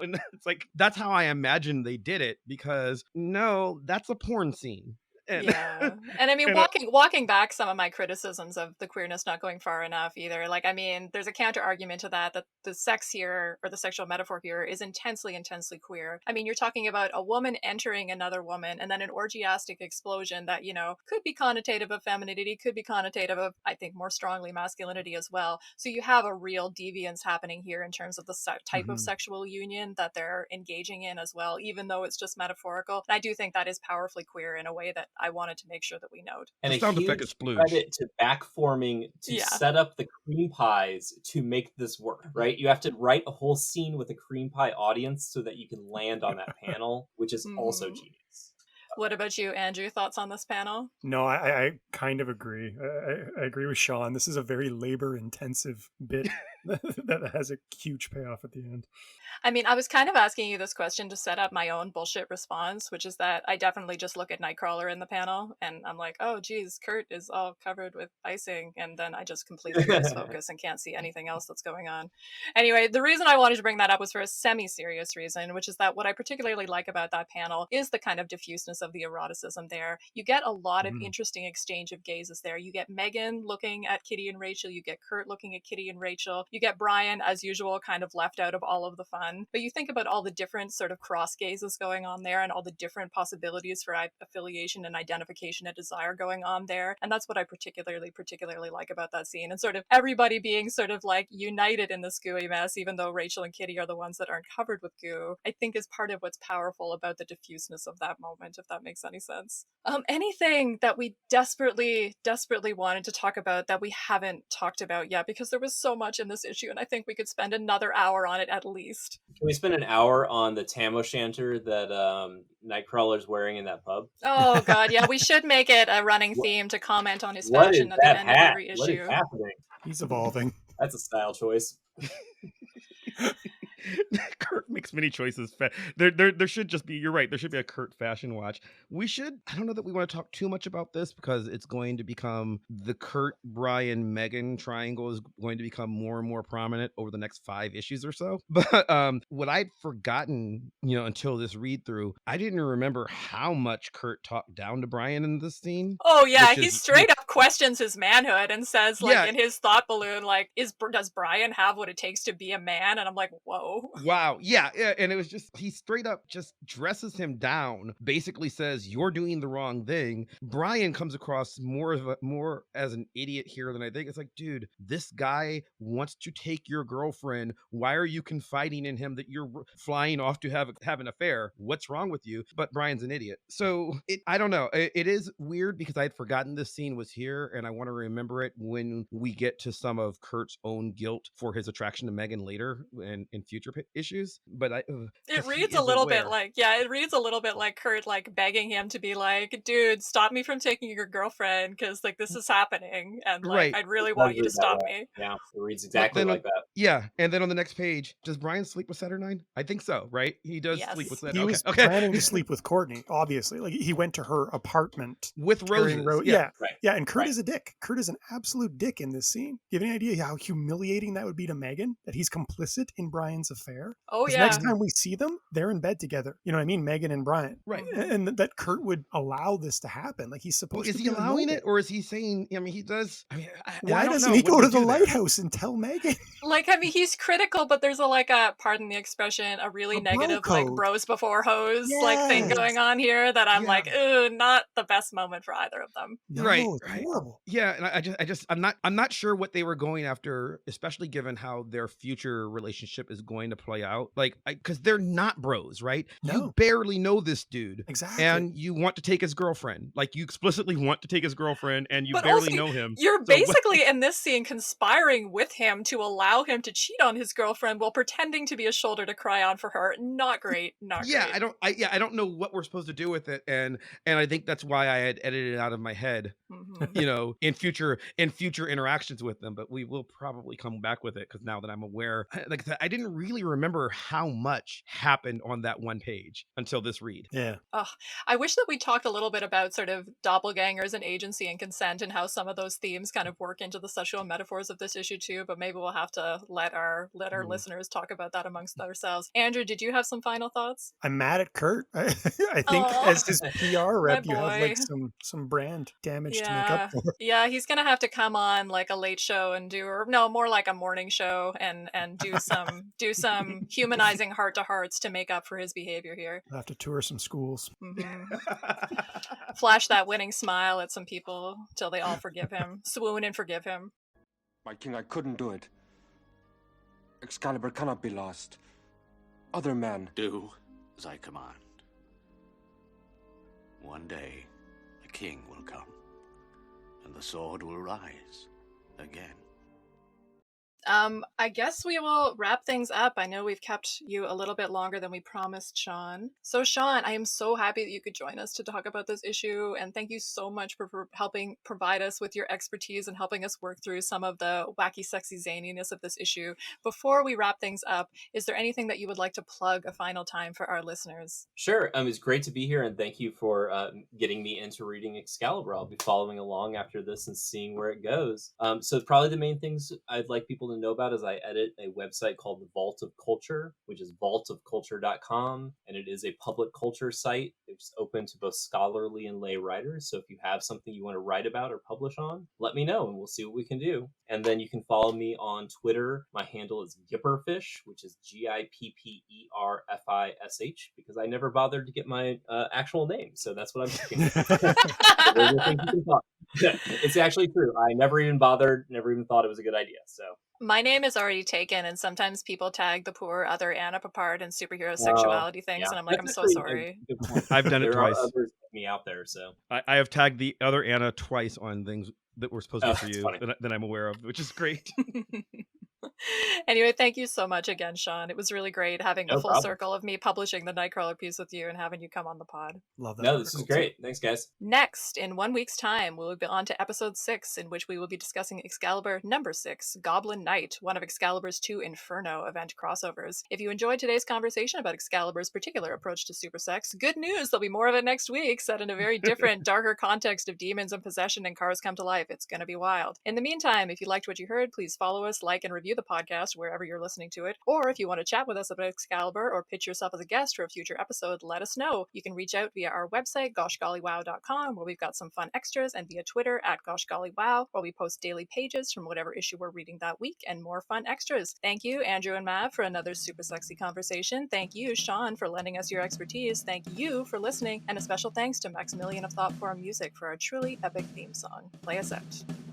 and it's like that's how I imagine they did it. Because no, that's a porn scene. And, Yeah. And I mean, and, walking back some of my criticisms of the queerness not going far enough either. Like, I mean, there's a counter argument to that the sex here, or the sexual metaphor here, is intensely queer. I mean, you're talking about a woman entering another woman, and then an orgiastic explosion that, could be connotative of femininity, could be connotative of, I think, more strongly masculinity as well. So you have a real deviance happening here in terms of the type of sexual union that they're engaging in as well, even though it's just metaphorical. And I do think that is powerfully queer in a way that I wanted to make sure that we note. And The a sound huge effect is splooge. credit to backforming to Yeah. set up the cream pies to make this work, right? You have to write a whole scene with a cream pie audience so that you can land on that panel, which is also genius. What about you, Andrew? Thoughts on this panel? No, I kind of agree. I agree with Sean. This is a very labor-intensive bit that has a huge payoff at the end. I mean, I was kind of asking you this question to set up my own bullshit response, which is that I definitely just look at Nightcrawler in the panel and I'm like, oh, geez, Kurt is all covered with icing. And then I just completely lose focus and can't see anything else that's going on. Anyway, the reason I wanted to bring that up was for a semi-serious reason, which is that what I particularly like about that panel is the kind of diffuseness of the eroticism there. You get a lot of interesting exchange of gazes there. You get Megan looking at Kitty and Rachel. You get Kurt looking at Kitty and Rachel. You get Brian, as usual, kind of left out of all of the fun. But you think about all the different sort of cross gazes going on there and all the different possibilities for affiliation and identification and desire going on there. And that's what I particularly like about that scene. And sort of everybody being sort of like united in this gooey mess, even though Rachel and Kitty are the ones that aren't covered with goo, I think is part of what's powerful about the diffuseness of that moment, if that makes any sense. Anything that we desperately wanted to talk about that we haven't talked about yet, because there was so much in this issue, and I think we could spend another hour on it at least. Can we spend an hour on the tam o' shanter that Nightcrawler's wearing in that pub? Oh god, yeah, we should make it a running theme to comment on his fashion at the end of every issue. What is happening? He's evolving. That's a style choice. Kurt makes many choices. There should just be, you're right, there should be a Kurt fashion watch. I don't know that we want to talk too much about this because it's going to become the Kurt, Brian, Megan triangle is going to become more and more prominent over the next 5 issues or so. But what I'd forgotten, until this read through, I didn't remember how much Kurt talked down to Brian in this scene. Oh yeah, he straight up questions his manhood and says, like, in his thought balloon, like, does Brian have what it takes to be a man? And I'm like, whoa. Wow. Yeah. And it was just, he straight up just dresses him down, basically says, you're doing the wrong thing. Brian comes across more as an idiot here than I think. It's like, dude, this guy wants to take your girlfriend. Why are you confiding in him that you're flying off to have an affair? What's wrong with you? But Brian's an idiot. So I don't know. It is weird because I had forgotten this scene was here, and I want to remember it when we get to some of Kurt's own guilt for his attraction to Megan later and in future issues. But it reads a little bit like Kurt like begging him to be like, dude, stop me from taking your girlfriend because like this is happening, and like I'd really want you to stop me. Yeah, it reads exactly like that. Yeah, and then on the next page, does Brian sleep with Saturnine? I think so, right? He does sleep with Saturnine. He was planning to sleep with Courtney, obviously. Like he went to her apartment with roses. Yeah, and Kurt is a dick. Kurt is an absolute dick in this scene. Do you have any idea how humiliating that would be to Megan, that he's complicit in Brian's affair? Oh yeah. Next time we see them, they're in bed together. You know what I mean? Megan and Brian. Right. And that Kurt would allow this to happen. Like he's supposed to. Is he allowing it, or is he saying? I mean, he does. I mean, why doesn't he go to the lighthouse and tell Megan? Like, I mean, he's critical, but there's a pardon the expression, a really negative like bros before hoes like thing going on here that I'm like, ooh, not the best moment for either of them. No, it's horrible. Yeah, and I'm not sure what they were going after, especially given how their future relationship is going to play out. Like, because they're not bros, right? No. You barely know this dude. Exactly. And you want to take his girlfriend. Like, you explicitly want to take his girlfriend, and you but barely also, know him. You're basically in this scene conspiring with him to allow him to cheat on his girlfriend while pretending to be a shoulder to cry on for her. Not great. Not great. I don't know what we're supposed to do with it, and I think that's why I had edited it out of my head. In future interactions with them, but we will probably come back with it because now that I'm aware, like I didn't really remember how much happened on that one page until this read. Yeah. I wish that we talked a little bit about sort of doppelgangers and agency and consent and how some of those themes kind of work into the sexual metaphors of this issue too, but maybe we'll have to let our listeners talk about that amongst ourselves. Andrew, did you have some final thoughts? I'm mad at Kurt. I think as his PR rep, you have like some brand damage to make up for. Yeah, he's gonna have to come on like a late show and more like a morning show and do some humanizing heart to hearts to make up for his behavior here. I'll have to tour some schools. Flash that winning smile at some people till they all forgive him. Swoon and forgive him. My king, I couldn't do it. Excalibur cannot be lost. Other men. Do as I command. One day, a king will come, and the sword will rise again. I guess we will wrap things up. I know we've kept you a little bit longer than we promised, Shawn. So, Shawn, I am so happy that you could join us to talk about this issue, and thank you so much for helping provide us with your expertise and helping us work through some of the wacky, sexy zaniness of this issue. Before we wrap things up, is there anything that you would like to plug a final time for our listeners? Sure. It's great to be here, and thank you for getting me into reading Excalibur. I'll be following along after this and seeing where it goes. So probably the main things I'd like people to know about is I edit a website called the Vault of Culture, which is vaultofculture.com, and it is a public culture site. It It's open to both scholarly and lay writers. So if you have something you want to write about or publish on, let me know and we'll see what we can do. And then you can follow me on Twitter. My handle is Gipperfish, which is Gipperfish, because I never bothered to get my actual name. So that's what I'm thinking. It's actually true. I never even bothered, never even thought it was a good idea. So my name is already taken, and sometimes people tag the poor other Anna Papard and superhero sexuality things, and I'm like, I'm so sorry. I've done it twice. There are others like me out there, so I have tagged the other Anna twice on things that were supposed to be for that's you funny. that I'm aware of, which is great. Anyway, thank you so much again, Shawn. It was really great having No the full problem. circle of me publishing the Nightcrawler piece with you and having you come on the pod. Love that. No, this is article, great. Thanks, guys. Next, in 1 week's time, we'll be on to episode 6, in which we will be discussing Excalibur number 6, Goblin Knight, one of Excalibur's 2 Inferno event crossovers. If you enjoyed today's conversation about Excalibur's particular approach to supersex, good news, there'll be more of it next week, set in a very different, darker context of demons and possession and cars come to life. It's going to be wild. In the meantime, if you liked what you heard, please follow us, like, and review the podcast wherever you're listening to it. Or if you want to chat with us about Excalibur or pitch yourself as a guest for a future episode, let us know. You can reach out via our website, goshgollywow.com, where we've got some fun extras, and via Twitter at goshgollywow, where we post daily pages from whatever issue we're reading that week and more fun extras. Thank you, Andrew and Mav, for another super sexy conversation. Thank you, Shawn, for lending us your expertise. Thank you for listening. And a special thanks to Maximilian of Thoughtform Music for our truly epic theme song. Play us out.